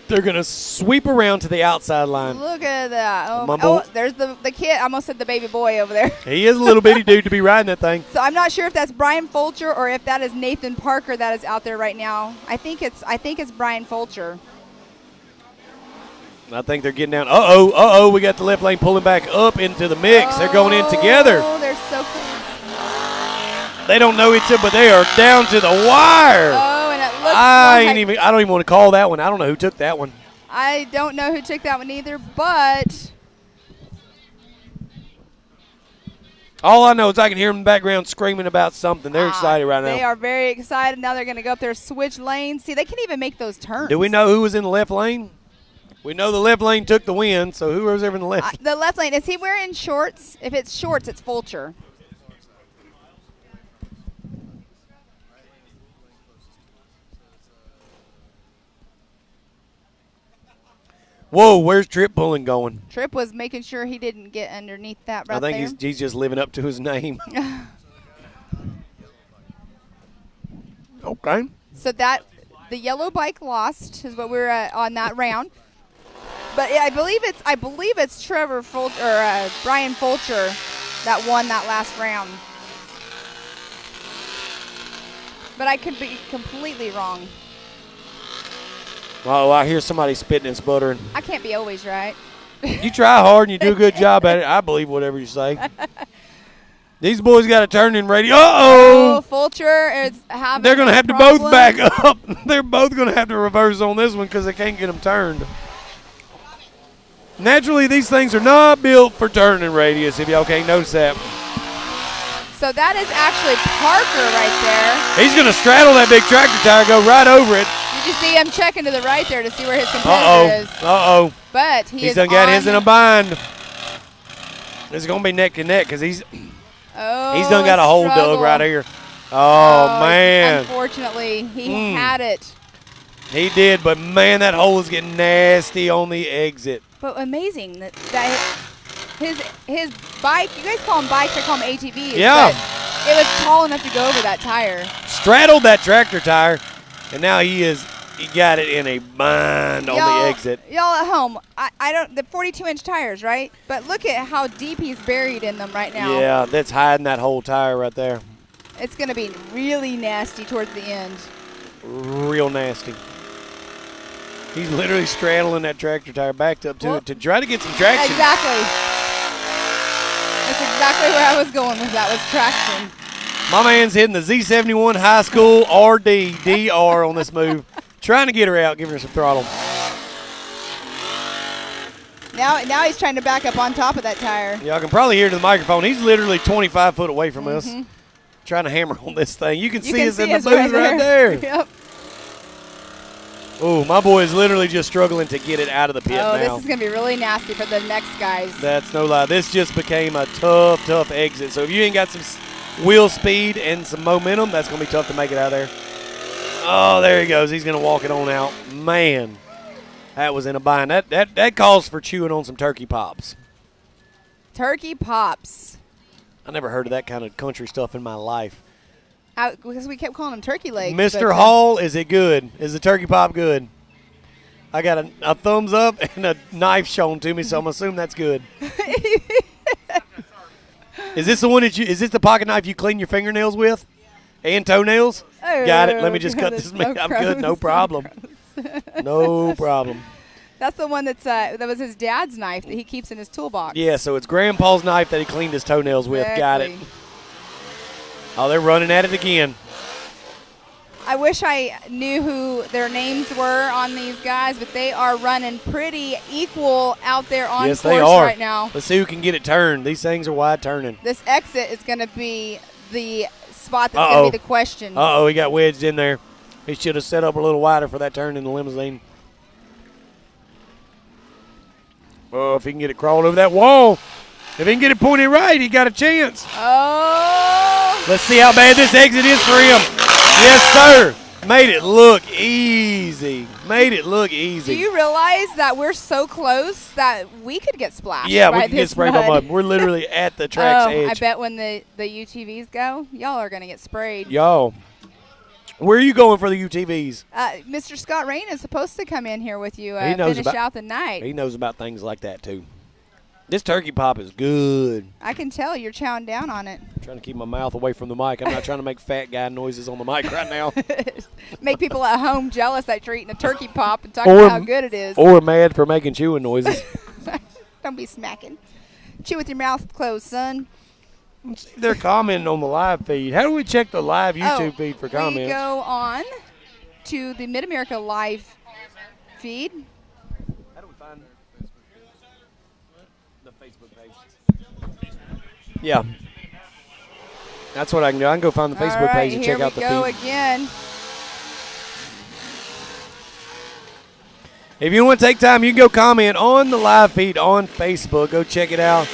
They're going to sweep around to the outside line. Look at that. Oh, there's the kid. I almost said the baby boy over there. He is a little bitty dude to be riding that thing. So I'm not sure if that's Brian Fulcher or if that is Nathan Parker that is out there right now. I think it's Brian Fulcher. I think they're getting down. Uh-oh. We got the left lane pulling back up into the mix. They're going in together. Oh, they're so cool. They don't know each other, but they are down to the wire. Oh, and it looks I don't even want to call that one. I don't know who took that one. I don't know who took that one either, but all I know is I can hear them in the background screaming about something. They're excited right now. They are very excited. Now they're going to go up there, switch lanes. See, they can't even make those turns. Do we know who was in the left lane? We know the left lane took the win, so who was ever in the left? The left lane. Is he wearing shorts? If it's shorts, it's Fulcher. Whoa, where's Trip Pulling going? Trip was making sure he didn't get underneath that right there. I think he's just living up to his name. Okay. So the yellow bike lost is what we're on that round. But I believe it's Trevor Fulcher or Brian Fulcher that won that last round. But I could be completely wrong. Oh, I hear somebody spitting and sputtering. I can't be always right. You try hard and you do a good job at it. I believe whatever you say. These boys got a turn in radio. Uh-oh. Oh, Fulcher is having They're going to have to both back up. They're both going to have to reverse on this one because they can't get them turned. Naturally, these things are not built for turning radius, if y'all can't notice that. So that is actually Parker right there. He's going to straddle that big tractor tire, go right over it. Did you see him checking to the right there to see where his competitor is? Uh-oh. But he's done got his in a bind. It's going to be neck to neck because he's done got a hole dug right here. Oh, man. Unfortunately, he had it. He did, but, man, that hole is getting nasty on the exit. But amazing that his bike, you guys call them bikes, I call them ATVs. Yeah. It was tall enough to go over that tire. Straddled that tractor tire, and now he got it in a bind on the exit. Y'all at home, I don't, the 42-inch tires, right? But look at how deep he's buried in them right now. Yeah, that's hiding that whole tire right there. It's going to be really nasty towards the end. Real nasty. He's literally straddling that tractor tire backed up to it to try to get some traction. Exactly. That's exactly where I was going with that, was traction. My man's hitting the Z71 High School DR on this move. Trying to get her out, giving her some throttle. Now he's trying to back up on top of that tire. Y'all can probably hear it in the microphone. He's literally 25 foot away from us, trying to hammer on this thing. You can see us in the booth right there. Yep. Oh, my boy is literally just struggling to get it out of the pit now. This is going to be really nasty for the next guys. That's no lie. This just became a tough exit. So if you ain't got some wheel speed and some momentum, that's going to be tough to make it out of there. Oh, there he goes. He's going to walk it on out. Man, that was in a bind. That calls for chewing on some turkey pops. Turkey pops. I never heard of that kind of country stuff in my life. Because we kept calling them turkey legs. Mr. Hall, is it good? Is the turkey pop good? I got a thumbs up and a knife shown to me, so I'm assuming that's good. Is this the one is this the pocket knife you clean your fingernails with? And toenails? Oh, got it. Let me just cut this. So I'm good. No problem. No problem. That's the one that was his dad's knife that he keeps in his toolbox. Yeah, so it's Grandpa's knife that he cleaned his toenails with. Got it. Oh, they're running at it again. I wish I knew who their names were on these guys, but they are running pretty equal out there on yes, course they are. right now. Let's see who can get it turned. These things are wide turning. This exit is going to be the spot that's going to be the question. Uh-oh, he got wedged in there. He should have set up a little wider for that turn in the limousine. Oh, if he can get it crawled over that wall. If he can get it pointed right, he got a chance. Oh. Let's see how bad this exit is for him. Yes, sir. Made it look easy. Made it look easy. Do you realize that we're so close that we could get splashed? Yeah, by we could get this sprayed by mud. mud. We're literally at the track's edge. I bet when the UTVs go, y'all are going to get sprayed. Y'all, where are you going for the UTVs? Mr. Scott Rain is supposed to come in here with you, He knows finish out the night. He knows about things like that, too. This turkey pop is good. I can tell you're chowing down on it. I'm trying to keep my mouth away from the mic. I'm not trying to make fat guy noises on the mic right now. Make people at home jealous that you're eating a turkey pop and talking about how good it is. Or mad for making chewing noises. Don't be smacking. Chew with your mouth closed, son. They're commenting on the live feed. How do we check the live YouTube feed for comments? We go on to the Mid-America live feed. How do we find the Facebook page? Yeah. That's what I can do. I can go find the Facebook page and check out the feed. Here we go again. If you want to take time, you can go comment on the live feed on Facebook. Go check it out.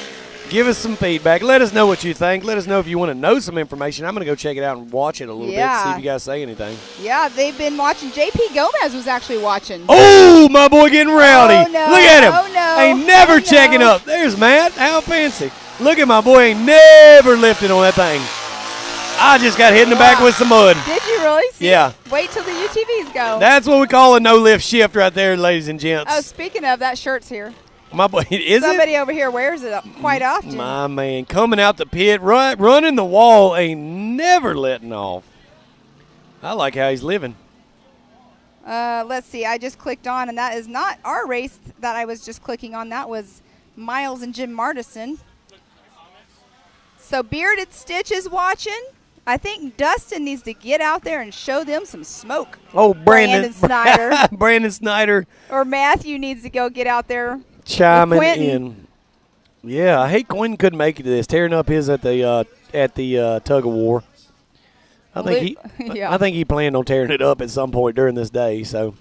Give us some feedback. Let us know what you think. Let us know if you want to know some information. I'm going to go check it out and watch it a little bit, see if you guys say anything. Yeah, they've been watching. JP Gomez was actually watching. Oh, my boy getting rowdy. Oh, no. Look at him. Oh, no. Ain't never Oh, checking no. up. There's Matt. How fancy. Look at my boy. Ain't never lifted on that thing. I just got hit in the back with some mud. Did you really? See? Yeah. Wait till the UTVs go. That's what we call a no-lift shift right there, ladies and gents. Oh, speaking of, that shirt's here. My boy, is Somebody over here wears it quite often. My man, coming out the pit, running the wall, ain't never letting off. I like how he's living. Let's see. I just clicked on, and that is not our race that I was just clicking on. That was Miles and Jim Martison. So Bearded Stitch is watching. I think Dustin needs to get out there and show them some smoke. Oh, Brandon Snyder. Brandon Snyder. Or Matthew needs to go get out there. Chiming in. Yeah, I hate Quentin couldn't make it to this. Tearing up his at the tug of war. I think he planned on tearing it up at some point during this day. So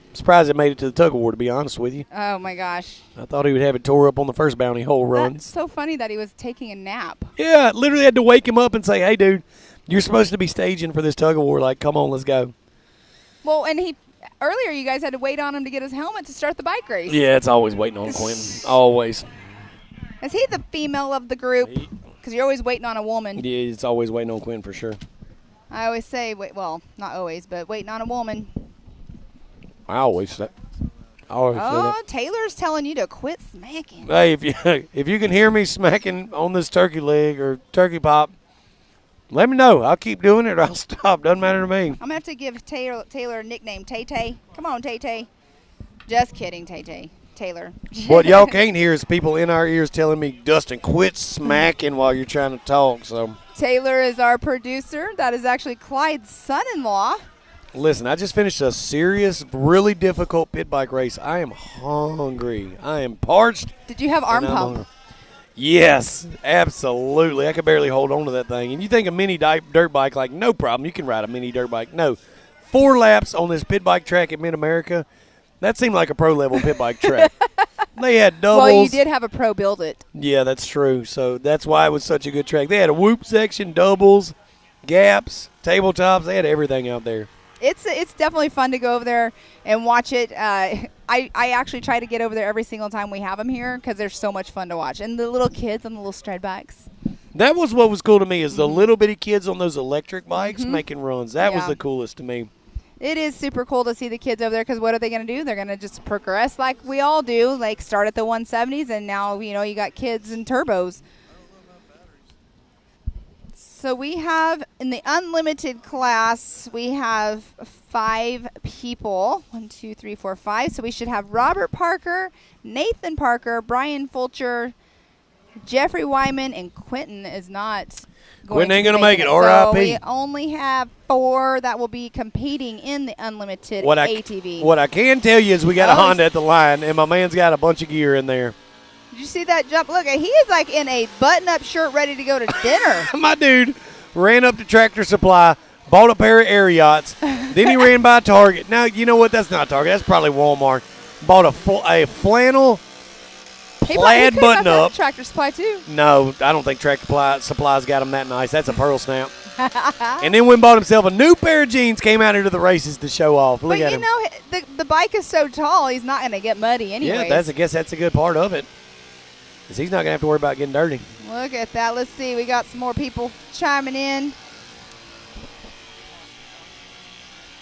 I'm surprised it made it to the tug of war. To be honest with you. Oh my gosh. I thought he would have it tore up on the first bounty hole run. That's so funny that he was taking a nap. Yeah, literally had to wake him up and say, "Hey, dude, you're supposed to be staging for this tug of war. Like, come on, let's go." Well, and earlier you guys had to wait on him to get his helmet to start the bike race. Yeah, it's always waiting on Quentin. Always. Is he the female of the group? Because you're always waiting on a woman. Yeah, it's always waiting on Quentin for sure. I always say, well, not always, but waiting on a woman. I always say that. Taylor's telling you to quit smacking. Hey, if you can hear me smacking on this turkey leg or turkey pop, let me know. I'll keep doing it or I'll stop. Doesn't matter to me. I'm going to have to give Taylor a nickname, Tay-Tay. Come on, Tay-Tay. Just kidding, Tay-Tay. Taylor. What y'all can't hear is people in our ears telling me, Dustin, quit smacking while you're trying to talk. So Taylor is our producer. That is actually Clyde's son-in-law. Listen, I just finished a serious, really difficult pit bike race. I am hungry. I am parched. Did you have arm pump? Yes, absolutely. I could barely hold on to that thing. And you think a mini dirt bike, like, no problem, you can ride a mini dirt bike. No. 4 laps on this pit bike track at Mid-America, that seemed like a pro-level pit bike track. They had doubles. Well, you did have a pro build it. Yeah, that's true. So that's why it was such a good track. They had a whoop section, doubles, gaps, tabletops. They had everything out there. It's definitely fun to go over there and watch it. I actually try to get over there every single time we have them here because they're so much fun to watch. And the little kids on the little stride bikes. That was what was cool to me is the little bitty kids on those electric bikes making runs. That was the coolest to me. It is super cool to see the kids over there because what are they going to do? They're going to just progress like we all do, like start at the 170s, and now, you got kids and turbos. So we have, in the unlimited class, we have 5 people. 1, 2, 3, 4, 5. So we should have Robert Parker, Nathan Parker, Brian Fulcher, Jeffrey Wyman and Quentin is not Quentin ain't going gonna make it. So R.I.P. we only have 4 that will be competing in the unlimited ATV. What I can tell you is we got a Oh, Honda at the line, and my man's got a bunch of gear in there. Did you see that jump? Look, he is like in a button-up shirt ready to go to dinner. My dude ran up to Tractor Supply, bought a pair of air yachts, then he ran by Target. Now, you know what? That's not Target. That's probably Walmart. Bought a flannel plaid button-up. Tractor Supply, too. No, I don't think Tractor Supply's got him that nice. That's a pearl snap. And then went and bought himself a new pair of jeans, came out into the races to show off. Look at him. But, you know, the bike is so tall, he's not going to get muddy anyway. Yeah, I guess that's a good part of it. Because he's not going to have to worry about getting dirty. Look at that. Let's see. We got some more people chiming in.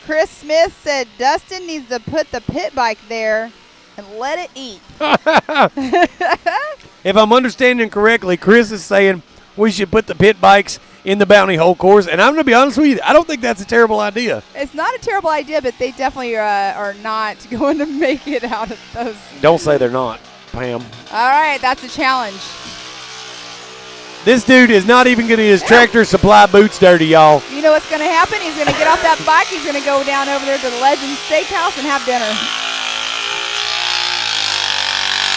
Chris Smith said Dustin needs to put the pit bike there and let it eat. If I'm understanding correctly, Chris is saying we should put the pit bikes in the Bounty Hole course. And I'm going to be honest with you, I don't think that's a terrible idea. It's not a terrible idea, but they definitely are not going to make it out of those. Don't say they're not, Pam. All right, that's a challenge. This dude is not even going to get his Tractor Supply boots dirty, y'all. You know what's going to happen? He's going to get off that bike. He's going to go down over there to the Legends Steakhouse and have dinner.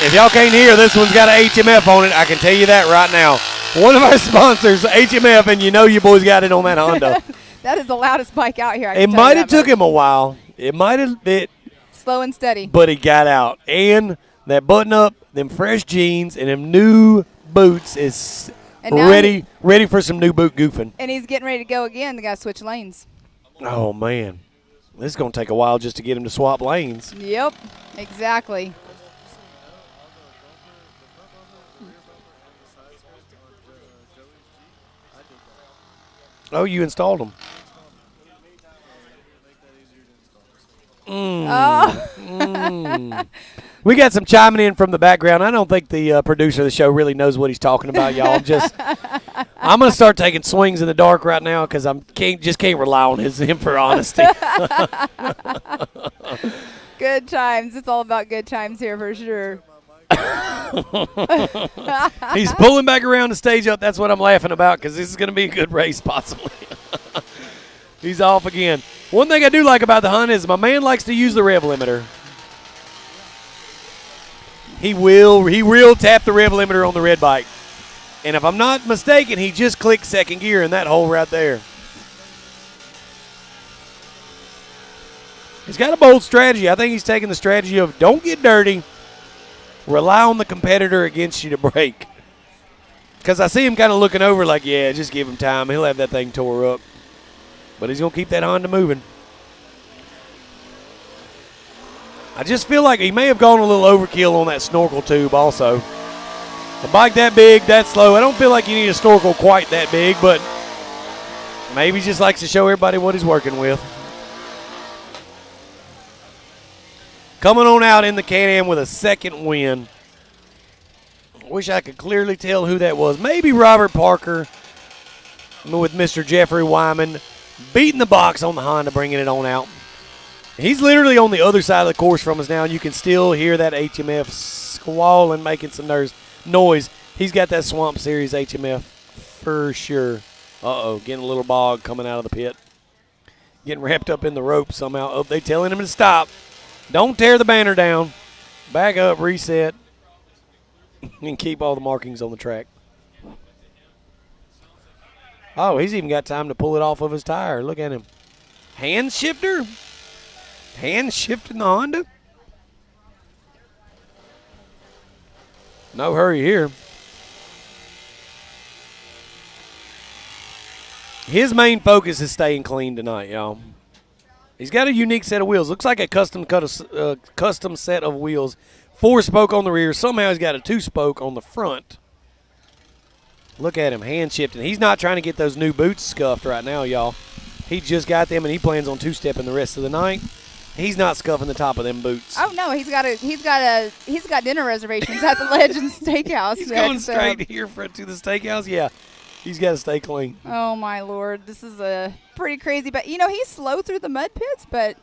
If y'all can't hear, this one's got an HMF on it. I can tell you that right now. One of our sponsors, HMF, and you know you boys got it on that Honda. That is the loudest bike out here. It might have took him a while. It might have been slow and steady. But he got out. And that button up, them fresh jeans, and them new boots is ready for some new boot goofing. And he's getting ready to go again. They got to switch lanes. Oh, man. This is going to take a while just to get him to swap lanes. Yep, exactly. Oh, you installed them. We got some chiming in from the background. I don't think the producer of the show really knows what he's talking about, y'all. I'm going to start taking swings in the dark right now because I can't rely on him for honesty. Good times. It's all about good times here for sure. He's pulling back around the stage up. That's what I'm laughing about because this is going to be a good race possibly. He's off again. One thing I do like about the Honda is my man likes to use the rev limiter. He will tap the rev limiter on the red bike. And if I'm not mistaken, he just clicked second gear in that hole right there. He's got a bold strategy. I think he's taking the strategy of don't get dirty. Rely on the competitor against you to break. Because I see him kind of looking over like, yeah, just give him time. He'll have that thing tore up. But he's going to keep that Honda moving. I just feel like he may have gone a little overkill on that snorkel tube also. A bike that big, that slow, I don't feel like you need a snorkel quite that big, but maybe he just likes to show everybody what he's working with. Coming on out in the Can-Am with a second win. Wish I could clearly tell who that was. Maybe Robert Parker with Mr. Jeffrey Wyman beating the box on the Honda, bringing it on out. He's literally on the other side of the course from us now, and you can still hear that HMF squalling, making some noise. He's got that Swamp Series HMF for sure. Uh-oh, getting a little bog coming out of the pit. Getting wrapped up in the rope somehow. Oh, they telling him to stop. Don't tear the banner down. Back up, reset, and keep all the markings on the track. Oh, he's even got time to pull it off of his tire. Look at him. Hand shifter? Hand shifting the Honda? No hurry here. His main focus is staying clean tonight, y'all. He's got a unique set of wheels. Looks like a custom set of wheels. 4-spoke on the rear. Somehow he's got a 2-spoke on the front. Look at him, hand shifting. He's not trying to get those new boots scuffed right now, y'all. He just got them, and he plans on 2-stepping the rest of the night. He's not scuffing the top of them boots. Oh no, he's got dinner reservations at the Legends Steakhouse. He's going straight here to the steakhouse. Yeah, he's got to stay clean. Oh my Lord, this is a pretty crazy. But you know, he's slow through the mud pits, but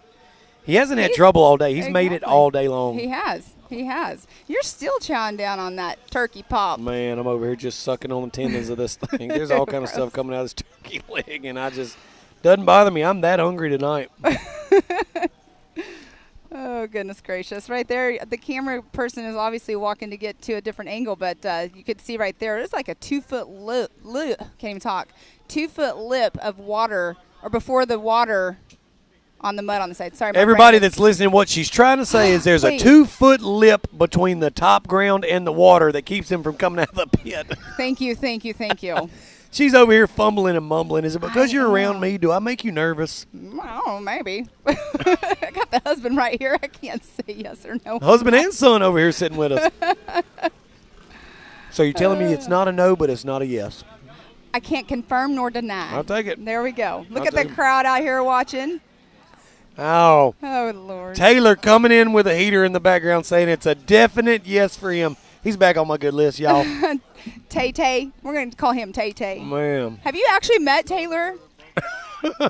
he hasn't had trouble all day. He's made it all day long. He has. He has. You're still chowing down on that turkey pop. Man, I'm over here just sucking on the tendons of this thing. There's all kind of stuff coming out of this turkey leg, and doesn't bother me. I'm that hungry tonight. Oh, goodness gracious. Right there, the camera person is obviously walking to get to a different angle, but you could see right there, it's like a 2-foot lip, can't even talk, 2-foot lip of water, or before the water on the mud on the side. Sorry, everybody that's listening, what she's trying to say is there's a 2-foot lip between the top ground and the water that keeps him from coming out of the pit. Thank you. She's over here fumbling and mumbling. Is it because you're around me? Do I make you nervous? Oh, maybe. I got the husband right here. I can't say yes or no. Husband and son over here sitting with us. So you're telling me it's not a no, but it's not a yes? I can't confirm nor deny. I'll take it. There we go. Look at the crowd out here watching. Oh, Lord. Taylor coming in with a heater in the background saying it's a definite yes for him. He's back on my good list, y'all. Tay-Tay. We're going to call him Tay-Tay. Ma'am. Have you actually met Taylor?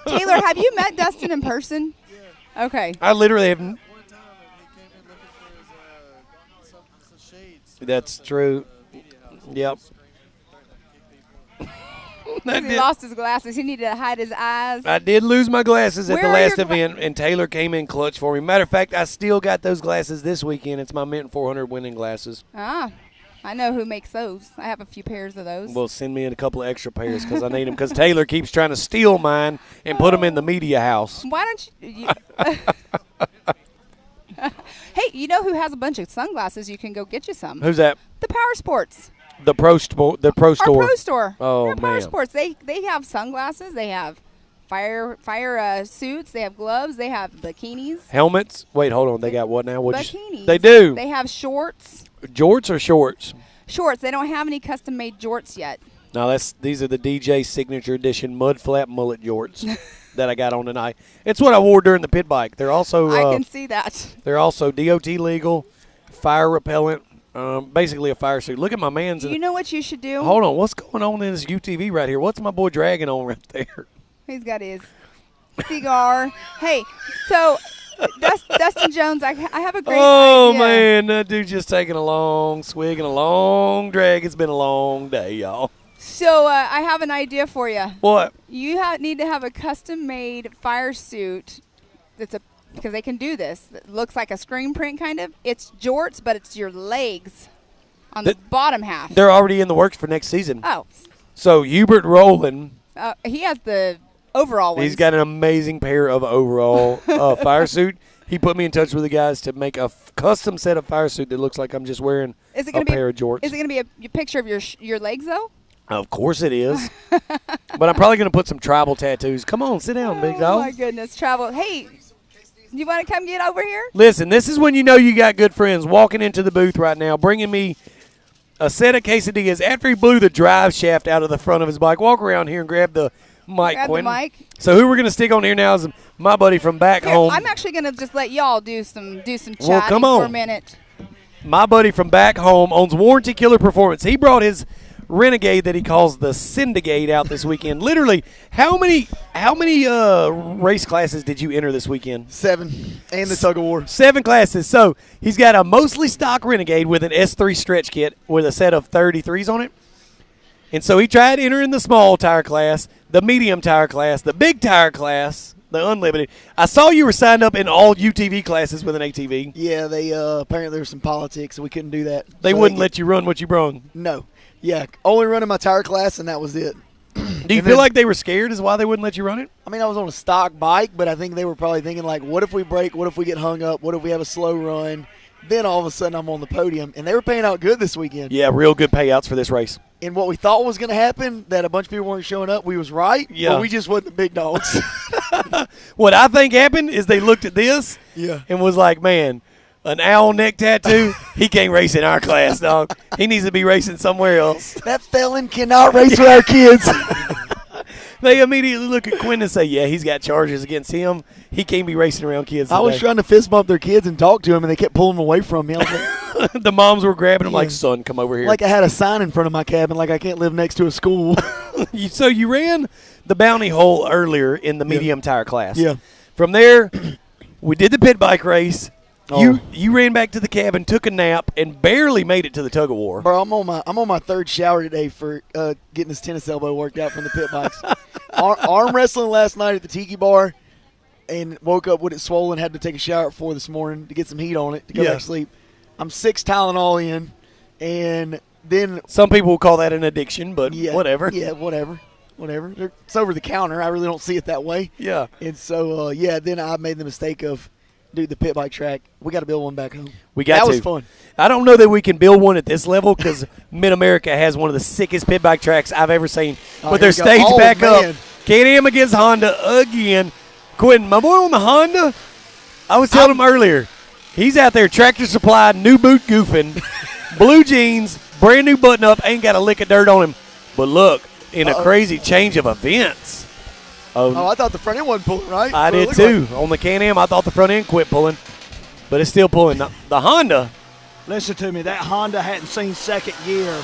Taylor, have you met Dustin in person? Yeah. Okay. I literally have. One time he came in looking for his some shades. That's true. Yep. He lost his glasses. He needed to hide his eyes. I did lose my glasses at the last your event, and Taylor came in clutch for me. Matter of fact, I still got those glasses this weekend. It's my Mint 400 winning glasses. Ah, I know who makes those. I have a few pairs of those. Well, send me in a couple of extra pairs because I need them because Taylor keeps trying to steal mine and put them in the media house. Why don't you hey, you know who has a bunch of sunglasses? You can go get you some. Who's that? The Power Sports. The Pro Store. Our Pro Store. Oh, Power man. Sports. They have sunglasses. They have fire suits. They have gloves. They have bikinis. Helmets. Wait, hold on. They got what now? Bikinis. They do. They have shorts. Jorts or shorts? Shorts. They don't have any custom-made jorts yet. No, these are the DJ Signature Edition Mud Flap Mullet Jorts that I got on tonight. It's what I wore during the pit bike. They're also I can see that. They're also DOT legal, fire repellent, basically a fire suit. Look at my man's. You know what you should do? Hold on. What's going on in this UTV right here? What's my boy dragging on right there? He's got his cigar. Hey, so Dustin Jones, I have a great idea. Man, that dude just taking a long swig and a long drag. It's been a long day, y'all. So I have an idea for you. What? You need to have a custom-made fire suit because they can do this. It looks like a screen print kind of. It's jorts, but it's your legs on the bottom half. They're already in the works for next season. Oh. So Hubert Rowland. He has the overall ones. He's got an amazing pair of overall fire suit. He put me in touch with the guys to make a custom set of fire suit that looks like I'm just wearing a pair of jorts. Is it going to be a picture of your legs, though? Of course it is. But I'm probably going to put some tribal tattoos. Come on, sit down, big dog. Oh, my goodness. Travel. Hey, you want to come get over here? Listen, this is when you know you got good friends walking into the booth right now, bringing me a set of quesadillas after he blew the drive shaft out of the front of his bike. Walk around here and grab the mic, Grab Quentin. the mic. So who we're going to stick on here now is my buddy from back home. I'm actually going to just let y'all do some chatting come on. for a minute. My buddy from back home owns Warranty Killer Performance. He brought his Renegade that he calls the Syndicate out this weekend. Literally, how many race classes did you enter this weekend? 7, and the tug of war. 7 classes. So he's got a mostly stock Renegade with an S3 stretch kit with a set of 33s on it. And so he tried entering the small tire class, the medium tire class, the big tire class, the unlimited. I saw you were signed up in all UTV classes with an ATV. Yeah, they apparently there was some politics, so we couldn't do that. They wouldn't let you run what you brung. No. Yeah, only running my tire class, and that was it. Do you feel like they were scared is why they wouldn't let you run it? I mean, I was on a stock bike, but I think they were probably thinking, like, what if we break? What if we get hung up? What if we have a slow run? Then all of a sudden I'm on the podium, and they were paying out good this weekend. Yeah, real good payouts for this race. And what we thought was going to happen, that a bunch of people weren't showing up, we was right, but we just wasn't the big dogs. What I think happened is they looked at this and was like, man, an owl neck tattoo, he can't race in our class, dog. He needs to be racing somewhere else. That felon cannot race with our kids. They immediately look at Quinn and say, yeah, he's got charges against him. He can't be racing around kids today. I was trying to fist bump their kids and talk to them, and they kept pulling them away from me. I was like, the moms were grabbing him like, son, come over here. like I had a sign in front of my cabin, like I can't live next to a school. So you ran the bounty hole earlier in the medium tire class. Yeah. From there, we did the pit bike race, You ran back to the cabin, took a nap, and barely made it to the tug of war. Bro, I'm on my third shower today for getting this tennis elbow worked out from the pit bikes. Arm wrestling last night at the Tiki Bar, and woke up with it swollen. Had to take a shower at 4 this morning to get some heat on it to go back to sleep. I'm 6 Tylenol in, and then some people will call that an addiction, but whatever. Yeah, whatever. It's over the counter. I really don't see it that way. Yeah. And so then I made the mistake of. Dude, the pit bike track, we got to build one back home. That was fun. I don't know that we can build one at this level because Mid-America has one of the sickest pit bike tracks I've ever seen. With their stage back up. Can-Am against Honda again. Quentin, my boy on the Honda, I was telling him earlier, he's out there, Tractor Supply, new boot goofing, blue jeans, brand new button-up, ain't got a lick of dirt on him. But look, in a crazy change of events. I thought the front end wasn't pulling, right? I did too. On the Can-Am, I thought the front end quit pulling, but it's still pulling. The Honda. Listen to me. That Honda hadn't seen second gear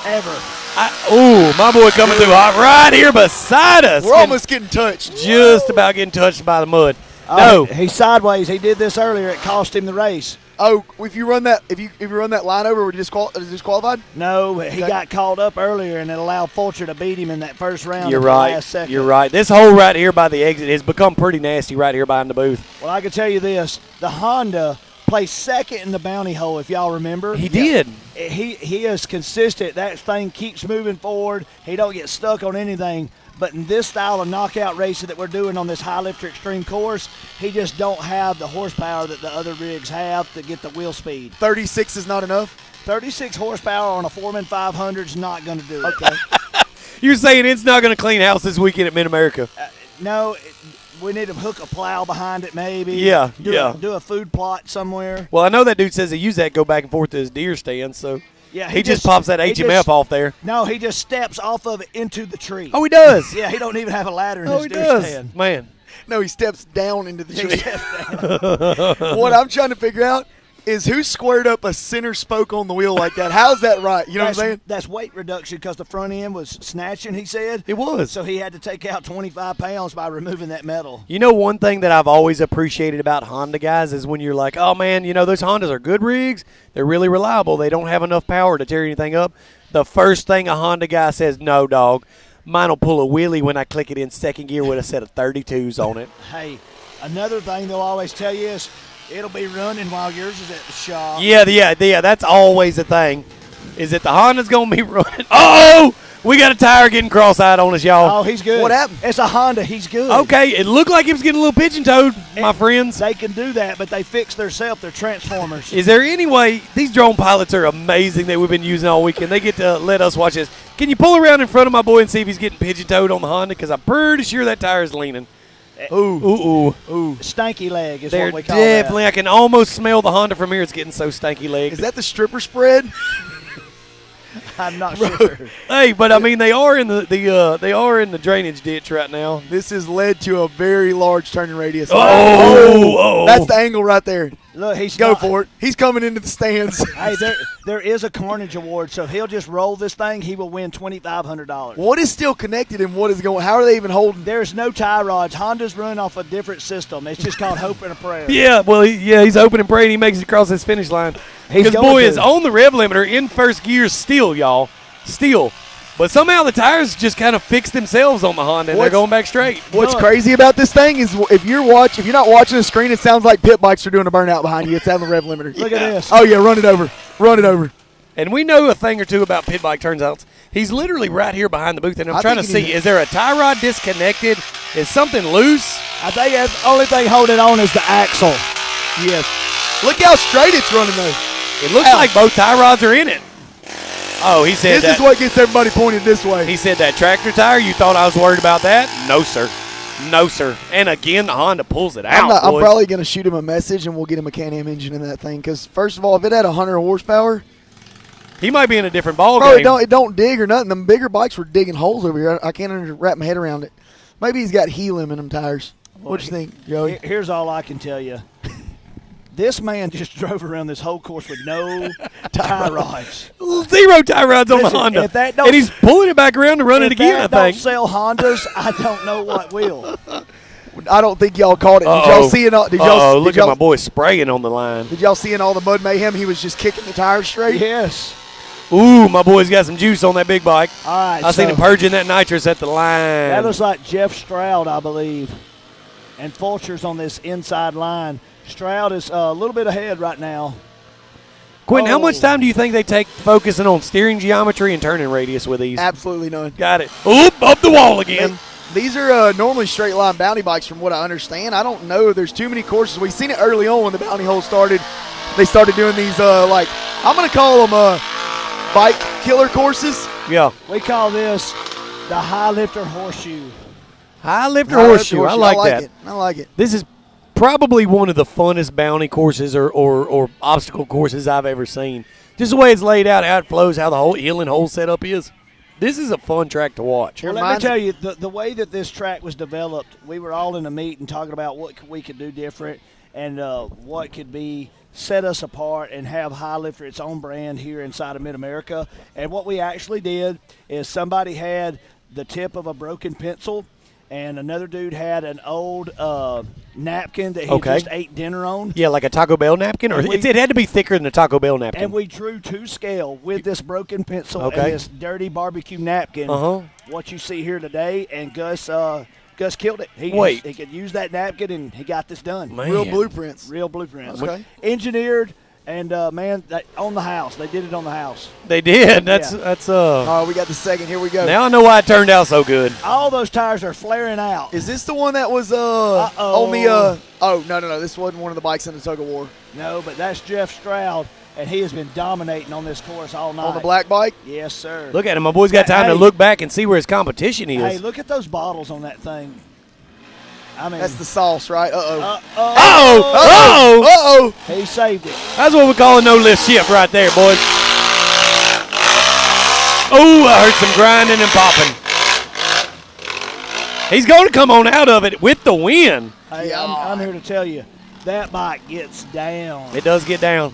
ever. My boy coming through hot right here beside us. We're almost getting touched. Just about getting touched by the mud. No. He's sideways. He did this earlier. It cost him the race. Oh, if you run that line over, were you disqualified? No, he got called up earlier, and it allowed Fulcher to beat him in that first round. You're right. Last second. You're right. This hole right here by the exit has become pretty nasty right here behind the booth. Well, I can tell you this: the Honda placed second in the bounty hole. If y'all remember, he did. He is consistent. That thing keeps moving forward. He don't get stuck on anything. But in this style of knockout racing that we're doing on this high lifter extreme course, he just don't have the horsepower that the other rigs have to get the wheel speed. 36 is not enough? 36 horsepower on a Foreman 500 is not going to do it. Okay. You're saying it's not going to clean house this weekend at Mid-America? No, we need to hook a plow behind it maybe. Yeah, Do a food plot somewhere. Well, I know that dude says he used that to go back and forth to his deer stand, so yeah, he just pops that HMF off there. No, he just steps off of it into the tree. Oh, he does? Yeah, he don't even have a ladder in his deer stand. Man. No, he steps down into the tree. What I'm trying to figure out is who squared up a center spoke on the wheel like that. How's that right? You know what I'm saying? That's weight reduction because the front end was snatching, he said. It was. So he had to take out 25 pounds by removing that metal. You know, one thing that I've always appreciated about Honda guys is when you're like, oh, man, you know, those Hondas are good rigs. They're really reliable. They don't have enough power to tear anything up. The first thing a Honda guy says, no, dog, mine will pull a wheelie when I click it in second gear with a set of 32s on it. Hey, another thing they'll always tell you is, it'll be running while yours is at the shop. Yeah. That's always the thing, is that the Honda's going to be running. Oh, we got a tire getting cross-eyed on us, y'all. Oh, he's good. What happened? It's a Honda. He's good. Okay, it looked like he was getting a little pigeon-toed, my friends. They can do that, but they fix themselves. They're transformers. Is there any way – these drone pilots are amazing that we've been using all weekend. They get to let us watch this. Can you pull around in front of my boy and see if he's getting pigeon-toed on the Honda? Because I'm pretty sure that tire is leaning. Ooh. Stanky leg is They're what we call definitely. that. I can almost smell the Honda from here. It's getting so stanky legged. Is that the stripper spread? I'm not sure. Hey, but I mean, they are in the drainage ditch right now. This has led to a very large turning radius. Oh. That's the angle right there. Look, Go for it. He's coming into the stands. Hey, there is a Carnage Award, so he'll just roll this thing. He will win $2,500. What is still connected and what is going? How are they even holding? There's no tie rods. Honda's run off a different system. It's just called hope and a prayer. Yeah, well, he's hoping and praying he makes it across this finish line. His boy is on the rev limiter in first gear still, y'all. Still. But somehow the tires just kind of fixed themselves on the Honda, and they're going back straight. What's crazy about this thing is if you're not watching the screen, it sounds like pit bikes are doing a burnout behind you. It's on the rev limiter. Look at this. Oh, yeah, run it over. And we know a thing or two about pit bike turns out. He's literally right here behind the booth, and I'm trying to see, is there a tie rod disconnected? Is something loose? I think the only thing holding on is the axle. Yes. Look how straight it's running, though. It looks like both tie rods are in it. Oh, he said This is what gets everybody pointed this way. He said that tractor tire, you thought I was worried about that? No, sir. No, sir. And again, the Honda pulls it out. I'm probably going to shoot him a message, and we'll get him a Can-Am engine in that thing. Because, first of all, if it had 100 horsepower, he might be in a different ball game. It don't dig or nothing. The bigger bikes were digging holes over here. I can't wrap my head around it. Maybe he's got helium in them tires. What do you think, Joey? Here's all I can tell you. This man just drove around this whole course with no tie rods. Zero tie rods on the Honda. And he's pulling it back around to run it again, I think. If that don't sell Hondas, I don't know what will. I don't think y'all caught it. Did y'all see it? Look at my boy spraying on the line. Did y'all see in all the Mud Mayhem he was just kicking the tires straight? Yes. Ooh, my boy's got some juice on that big bike. All right. I seen him purging that nitrous at the line. That looks like Jeff Stroud, I believe. And Fulcher's on this inside line. Stroud is a little bit ahead right now. Quentin, how much time do you think they take focusing on steering geometry and turning radius with these? Absolutely none. Got it. Oop, up the wall again. These are normally straight line bounty bikes from what I understand. I don't know. There's too many courses. We've seen it early on when the bounty hole started. They started doing these, I'm going to call them bike killer courses. Yeah. We call this the high lifter horseshoe. High lifter horseshoe. I like that. I like it. This is probably one of the funnest bounty courses or obstacle courses I've ever seen. Just the way it's laid out, how it flows, how the whole hill and hole setup is. This is a fun track to watch. Well, let me tell you, the way that this track was developed, we were all in a meeting talking about what we could do different and what could be set us apart and have High Lifter its own brand here inside of Mid-America. And what we actually did is somebody had the tip of a broken pencil, and another dude had an old napkin that he just ate dinner on. Yeah, like a Taco Bell napkin? Or it had to be thicker than a Taco Bell napkin. And we drew to scale with this broken pencil and this dirty barbecue napkin, what you see here today, and Gus killed it. He could use that napkin, and he got this done. Man. Real blueprints. Okay. Engineered. And, on the house. They did it on the house. They did. That's Oh, we got the second. Here we go. Now I know why it turned out so good. All those tires are flaring out. Is this the one that was on the oh, no. This wasn't one of the bikes in the tug of war. No, but that's Jeff Stroud, and he has been dominating on this course all night. On the black bike? Yes, sir. Look at him. My boy's got time to look back and see where his competition is. Hey, look at those bottles on that thing. I mean, that's the sauce, right? Uh-oh. Uh-oh. He saved it. That's what we call a no-lift shift right there, boys. Oh, I heard some grinding and popping. He's going to come on out of it with the win. Hey, I'm here to tell you, that bike gets down. It does get down.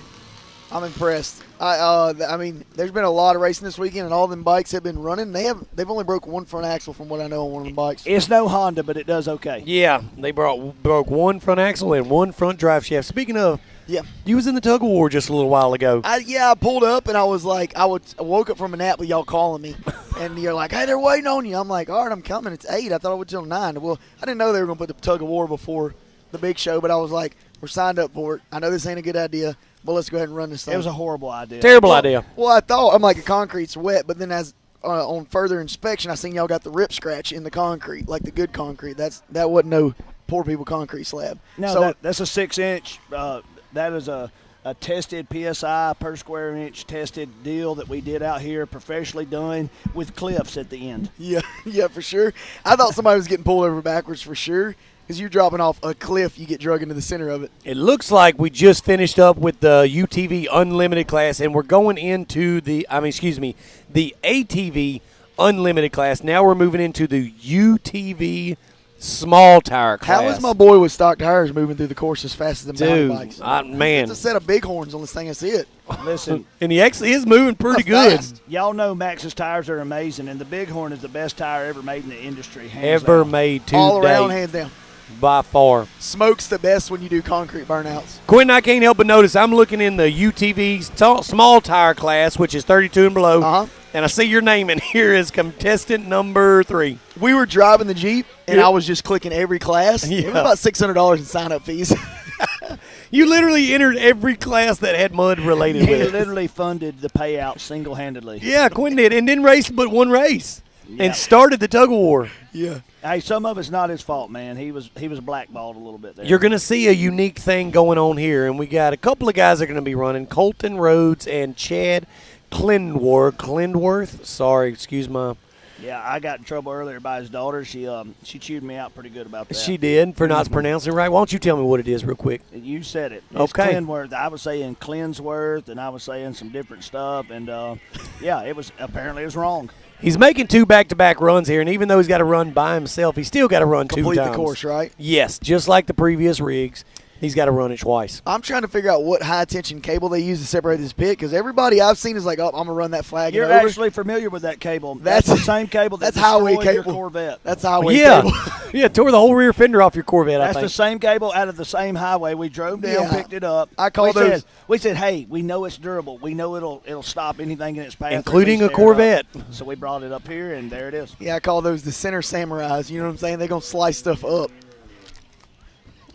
I'm impressed. I mean, there's been a lot of racing this weekend, and all them bikes have been running. They've only broke one front axle from what I know on one of them bikes. It's no Honda, but it does okay. Yeah, they broke one front axle and one front drive shaft. Speaking of, you was in the tug of war just a little while ago. I pulled up, and I was like, I woke up from a nap with y'all calling me, and you're like, hey, they're waiting on you. I'm like, all right, I'm coming. It's 8. I thought I would till 9. Well, I didn't know they were going to put the tug of war before the big show, but I was like, we're signed up for it. I know this ain't a good idea. Well, let's go ahead and run this thing. It was a horrible idea. Terrible idea. Well, I thought, I'm like, the concrete's wet, but then as on further inspection, I seen y'all got the rip scratch in the concrete, like the good concrete. That wasn't no poor people concrete slab. No, so, that's a 6-inch. That is a tested PSI per square inch tested deal that we did out here, professionally done with cliffs at the end. Yeah, for sure. I thought somebody was getting pulled over backwards for sure. Because you're dropping off a cliff, you get drug into the center of it. It looks like we just finished up with the UTV Unlimited class, and we're going into the ATV Unlimited class. Now we're moving into the UTV Small Tire class. How is my boy with stock tires moving through the course as fast as the mountain bikes? Man. It's a set of bighorns on this thing. I see it. Listen. And he actually is moving pretty good. Y'all know Max's tires are amazing, and the Bighorn is the best tire ever made in the industry. Ever made to all around, date. hands down. By far. Smoke's the best when you do concrete burnouts. Quentin, I can't help but notice I'm looking in the UTV small tire class, which is 32 and below, and I see your name in here as contestant number 3. We were driving the Jeep, and I was just clicking every class. It was about $600 in sign-up fees. You literally entered every class that had mud related with it. He literally funded the payout single-handedly. Yeah, Quentin did, and didn't race but one race, and started the tug of war. Yeah. Hey, some of it's not his fault, man. He was blackballed a little bit there. You're going to see a unique thing going on here, and we got a couple of guys that are going to be running, Colton Rhodes and Chad Clindworth. Sorry, excuse my. Yeah, I got in trouble earlier by his daughter. She chewed me out pretty good about that. She did, for not pronouncing it right. Why don't you tell me what it is real quick? You said it. It's okay. Clindworth. I was saying Clinsworth, and I was saying some different stuff, and it was wrong. He's making 2 back-to-back runs here, and even though he's got to run by himself, he's still got to run 2 times. Complete the course, right? Yes, just like the previous rigs. He's got to run it twice. I'm trying to figure out what high-tension cable they use to separate this pit because everybody I've seen is like, oh, I'm going to run that flag. You're actually familiar with that cable. That's the same cable that's destroyed highway your cable. Corvette. That's highway Yeah. cable. Yeah, tore the whole rear fender off your Corvette, I That's think. the same cable out of the same highway. We drove down, Yeah. picked it up. We said, hey, we know it's durable. We know it'll stop anything in its path. Including or a at least tear it up. Corvette. So we brought it up here, and there it is. Yeah, I call those the center samurais. You know what I'm saying? They're going to slice stuff up.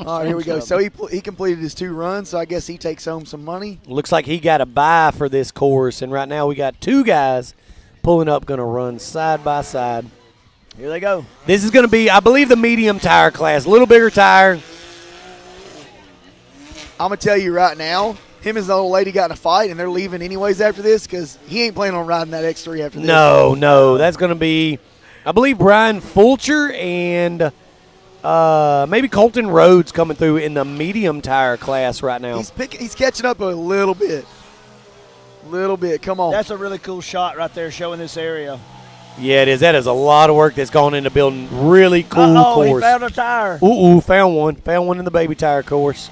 All right, here we go. So he completed his 2 runs, so I guess he takes home some money. Looks like he got a bye for this course, and right now we got 2 guys pulling up, going to run side by side. Here they go. This is going to be, I believe, the medium tire class. A little bigger tire. I'm going to tell you right now, him and the old lady got in a fight, and they're leaving anyways after this because he ain't planning on riding that X3 after this. No. That's going to be, I believe, Brian Fulcher and maybe Colton Rhodes coming through in the medium tire class right now. He's catching up a little bit. Come on. That's a really cool shot right there showing this area. Yeah, it is. That is a lot of work that's gone into building really cool course. He found a tire. Found one. Found one in the baby tire course.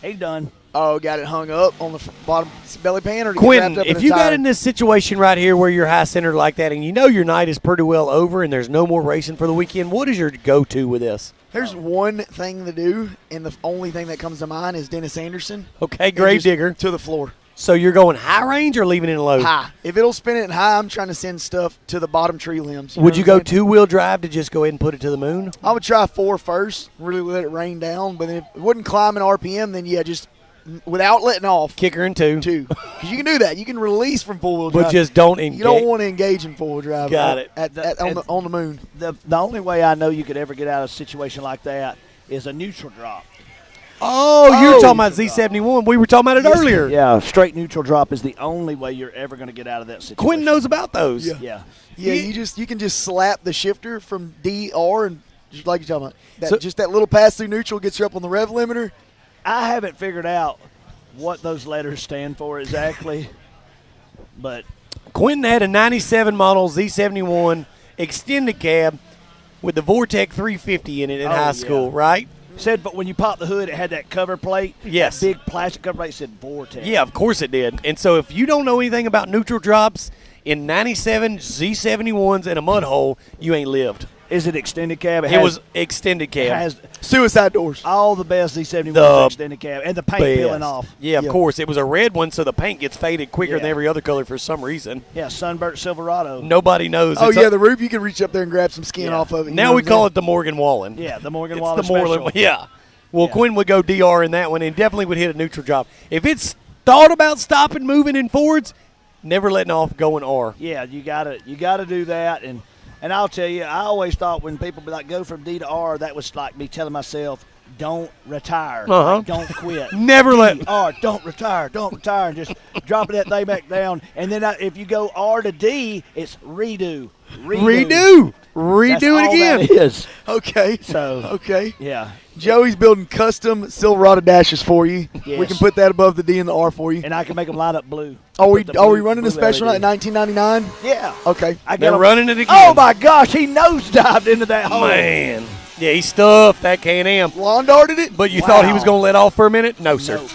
He's done. Oh, got it hung up on the bottom belly pan, or Quentin, wrapped up if in a you tire? got in this situation right here where you're high centered like that and you know your night is pretty well over and there's no more racing for the weekend, what is your go-to with this? There's one thing to do, and the only thing that comes to mind is Dennis Anderson. Okay, And grave just digger. to the floor. So you're going high range or leaving it in low? High. If it'll spin it in high, I'm trying to send stuff to the bottom tree limbs. Would you know go what I'm saying? 2-wheel drive to just go ahead and put it to the moon? I would try 4 first, really let it rain down. But if it wouldn't climb an RPM, then yeah, just without letting off. Kicker in 2. 2. Because you can do that. You can release from 4-wheel drive. But just don't engage. You don't want to engage in 4-wheel drive. Got it. On the moon. The only way I know you could ever get out of a situation like that is a neutral drop. Oh, you were talking about Z71. We were talking about it earlier. Yeah, straight neutral drop is the only way you're ever going to get out of that situation. Quinn knows about those. Yeah. Yeah, you can just slap the shifter from DR and just like you're talking about. Just that little pass through neutral gets you up on the rev limiter. I haven't figured out what those letters stand for exactly, but Quentin had a 97 model Z71 extended cab with the Vortec 350 in it in high school, right? said, but when you pop the hood, it had that cover plate. Yes. That big plastic cover plate said Vortex. Yeah, of course it did. And so if you don't know anything about neutral drops in 97 Z71s in a mud hole, you ain't lived. Is it extended cab? It was extended cab. It has Suicide doors. all the best Z71s extended cab. And the paint peeling Best. off. Yeah, of course. It was a red one, so the paint gets faded quicker than Yeah. every other color for some reason. Yeah, sunburnt Silverado. Nobody knows. Oh, It's yeah, the roof, you can reach up there and grab some skin Yeah. off of it. now we call it the Morgan Wallen. Yeah, the Morgan It's Wallen the Moreland. special. Yeah. Well, Yeah. Quinn would go DR in that one and definitely would hit a neutral drop. If it's thought about stopping, moving in forwards, never letting off, going R. Yeah, you gotta do that. And I'll tell you, I always thought when people be like, go from D to R, that was like me telling myself, don't retire. Uh-huh. Like, don't quit. Never let. R, don't retire, and just dropping that thing back down. And then if you go R to D, it's redo. Redo That's it all again. that is. Okay. So, Okay. yeah. Joey's building custom Silverado dashes for you. Yes. We can put that above the D and the R for you. And I can make them light up blue. Are we Put the blue- running a blue special LED. night at $19.99? Yeah. Okay. I got They're 'em- running it again. Oh, my gosh, he nosedived into that hole. Man. Yeah, he stuffed that Can-Am. Lawn darted it? But you thought he was Wow. going to let off for a minute? No, sir. No.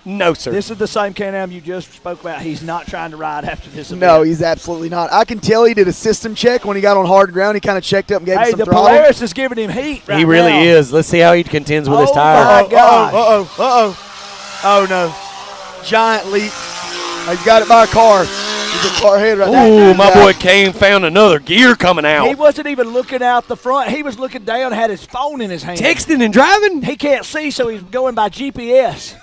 No, sir. This is the same Can-Am you just spoke about. He's not trying to ride after this event. No, he's absolutely not. I can tell he did a system check when he got on hard ground. He kind of checked up and gave Hey, him some the throttle. Polaris is giving him heat right he really now. is. Let's see how he contends with his Oh, tire. my gosh. Oh, no. Giant leap. He's got it by a car. He's a car head right now. Ooh, my boy Kane found another gear coming He out. wasn't even looking out the front. He was looking down, had his phone in his hand. Texting and driving? He can't see, so he's going by GPS.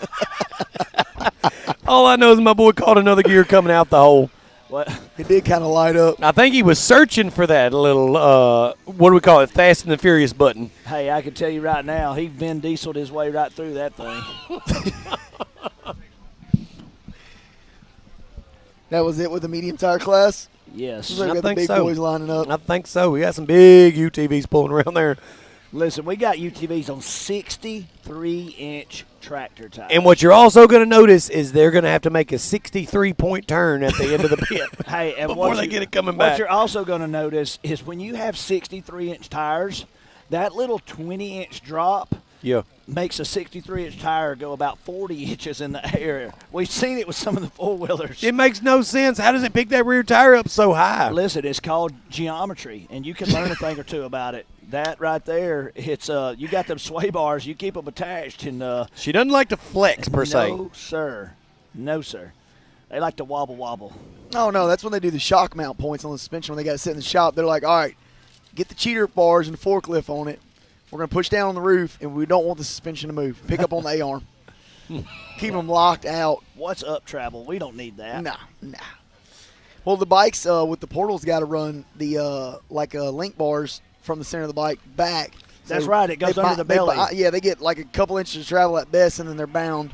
All I know is my boy caught another gear coming out the hole. What? It did kind of light up. I think he was searching for that little, what do we call it, Fast and the Furious button. Hey, I can tell you right now, he Vin Diesel'd his way right through that thing. That was it with the medium tire class. Yes. Looks like we I got the think big so. boys lining up. I think so. We got some big UTVs pulling around there. Listen, we got UTVs on 63-inch tractor tires. And what you're also going to notice is they're going to have to make a 63-point turn at the end of the pit. Hey, and before what they you- get it coming What back. you're also going to notice is when you have 63-inch tires, that little 20-inch drop, Yeah. makes a 63-inch tire go about 40 inches in the air. We've seen it with some of the four-wheelers. It makes no sense. How does it pick that rear tire up so high? Listen, it's called geometry, and you can learn a thing or two about it. That right there, it's you got them sway bars. You keep them attached, and She doesn't like to flex per se. no, sir. No, sir. They like to wobble. Oh, no, that's when they do the shock mount points on the suspension when they got to sit in the shop. They're like, all right, get the cheater bars and the forklift on it. We're going to push down on the roof, and we don't want the suspension to move. Pick up on the A-arm. Keep them locked out. What's up, travel? We don't need that. Nah. Well, the bikes with the portals got to run the link bars from the center of the bike back. That's So right. It goes under the belly. They get like a couple inches of travel at best, and then they're bound.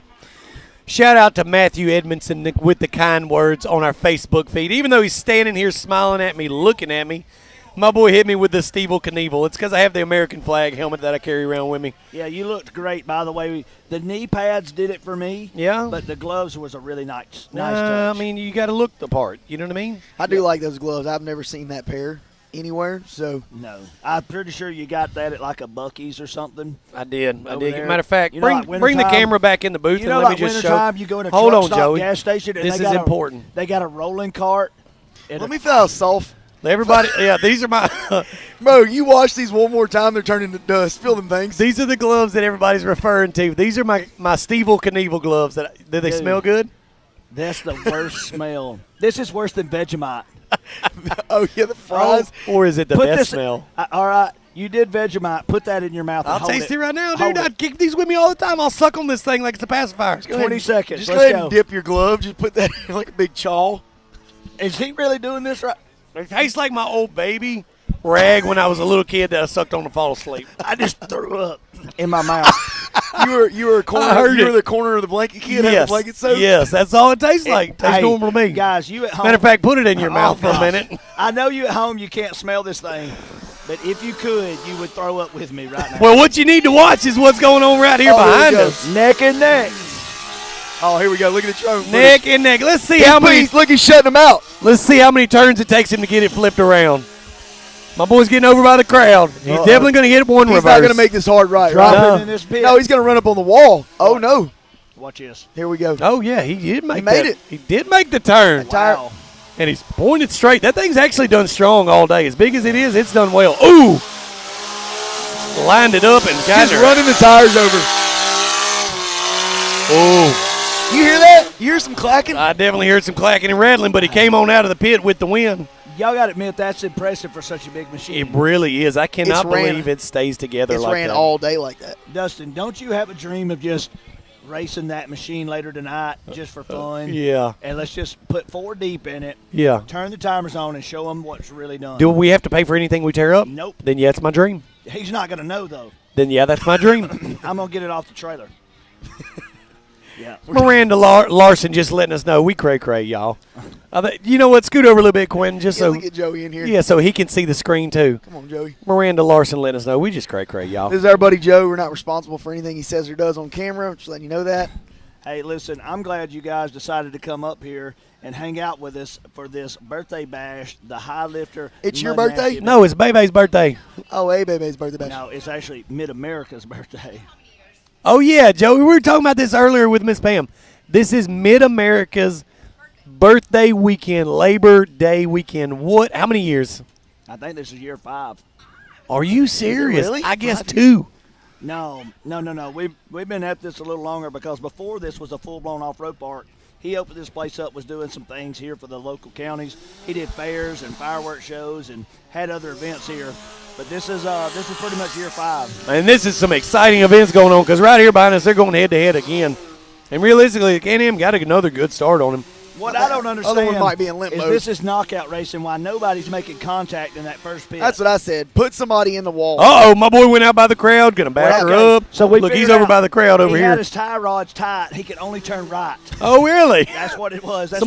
Shout out to Matthew Edmondson with the kind words on our Facebook feed. Even though he's standing here smiling at me, looking at me, my boy hit me with the Stevel Knievel. It's because I have the American flag helmet that I carry around with me. Yeah, you looked great, by the way. The knee pads did it for me. Yeah. But the gloves was a really nice touch. I mean, you got to look the part. You know what I mean? I do like those gloves. I've never seen that pair anywhere. So No. I'm pretty sure you got that at like a Buc-ee's or something. I did. Over there. Matter of fact, You know, like bring the wintertime- camera back in the booth You know, and let like me just show. wintertime, you go in a Hold truck on, stop Joey. gas station. And This they is got important. They got a rolling cart. let me feel how soft. Everybody, yeah, these are my Bro, you wash these one more time, they're turning to dust. Feel them things. these are the gloves that everybody's referring to. These are my Stevel Knievel gloves. Do they Dude. smell good? That's the worst smell. This is worse than Vegemite. Oh, yeah, the fries. Or is it the Put best this, smell? All right, you did Vegemite. Put that in your mouth. I'll and hold taste it right now, Hold dude. I'd kick these with me all the time. I'll suck on this thing like it's a pacifier. Go ahead 20 and- seconds. Just Let's go ahead go. and dip your glove. Just put that in like a big chaw. Is he really doing this right? It tastes like my old baby rag when I was a little kid that I sucked on to fall asleep. I just threw up in my mouth. You were a corner. I heard you were it. the corner of the blanket kid. Having blanket soap. Yes, that's all it tastes like. Tastes Hey, normal to me. Guys, you at home. Matter of fact, put it in your Oh, mouth for a gosh. minute. I know you at home, you can't smell this thing, but if you could, you would throw up with me right now. Well, what you need to watch is what's going on right here Oh, there we behind go. us. Neck and neck. Oh, here we go. Look at the drone. Neck and neck. Let's see how many. Look, he's shutting them out. Let's see how many turns it takes him to get it flipped around. My boy's getting over by the crowd. He's definitely going to hit one He's reverse. not going to make this hard right. Drop Right? No. it in this pit. No, he's going to run up on the wall. Oh, no. Watch this. Here we go. Oh yeah, he did make. He made that. it. He did make the turn, Wow. and he's pointed straight. That thing's actually done strong all day. As big as it is, it's done well. Ooh, lined it up and got Just it. running the tires over. Oh, You hear that? You hear some clacking? I definitely heard some clacking and rattling, but he came on out of the pit with the win. Y'all got to admit, that's impressive for such a big machine. It really is. I cannot It's ran- believe it stays together It's like ran that. all day like that. Dustin, don't you have a dream of just racing that machine later tonight just for fun? Yeah, And let's just put 4 deep in it, yeah. turn the timers on, and show them what's really done. Do we have to pay for anything we tear up? Nope. Then yeah, it's my dream. He's not going to know, though. Then yeah, that's my dream. I'm going to get it off the trailer. Yeah. Miranda Larson just letting us know we cray, y'all. You know what? Scoot over a little bit, Quentin, just Yeah, so let me get Joey in here. yeah, so he can see the screen too. Come on, Joey. Miranda Larson letting us know we just cray, y'all. This is our buddy Joe. We're not responsible for anything he says or does on camera. Just letting you know that. Hey, listen, I'm glad you guys decided to come up here and hang out with us for this birthday bash, the High Lifter. It's your Mud-N-Mayhem. birthday? No, it's Bebe's birthday. Oh, hey, baby's birthday bash. No, it's actually Mid-America's birthday. Oh yeah, Joey, we were talking about this earlier with Miss Pam. This is Mid-America's birthday weekend, Labor Day weekend. What? How many years? I think this is year 5. Are you serious? really? I guess 5 2. No. We've been at this a little longer because before this was a full-blown off-road park. He opened this place up, was doing some things here for the local counties. He did fairs and fireworks shows and had other events here. But this is pretty much year 5. And this is some exciting events going on because right here behind us, they're going head-to-head again. And realistically, Can-Am got another good start on him. What I don't understand Other one might be in limp is mode. this is knockout racing. Why nobody's making contact in that first pit? That's what I said. Put somebody in the wall. Uh-oh, my boy went out by the crowd, going to back her Okay, up. so we Look, he's figured over out by the crowd over he here. had his tie rods tight. He could only turn right. Oh, really? That's what it was. That's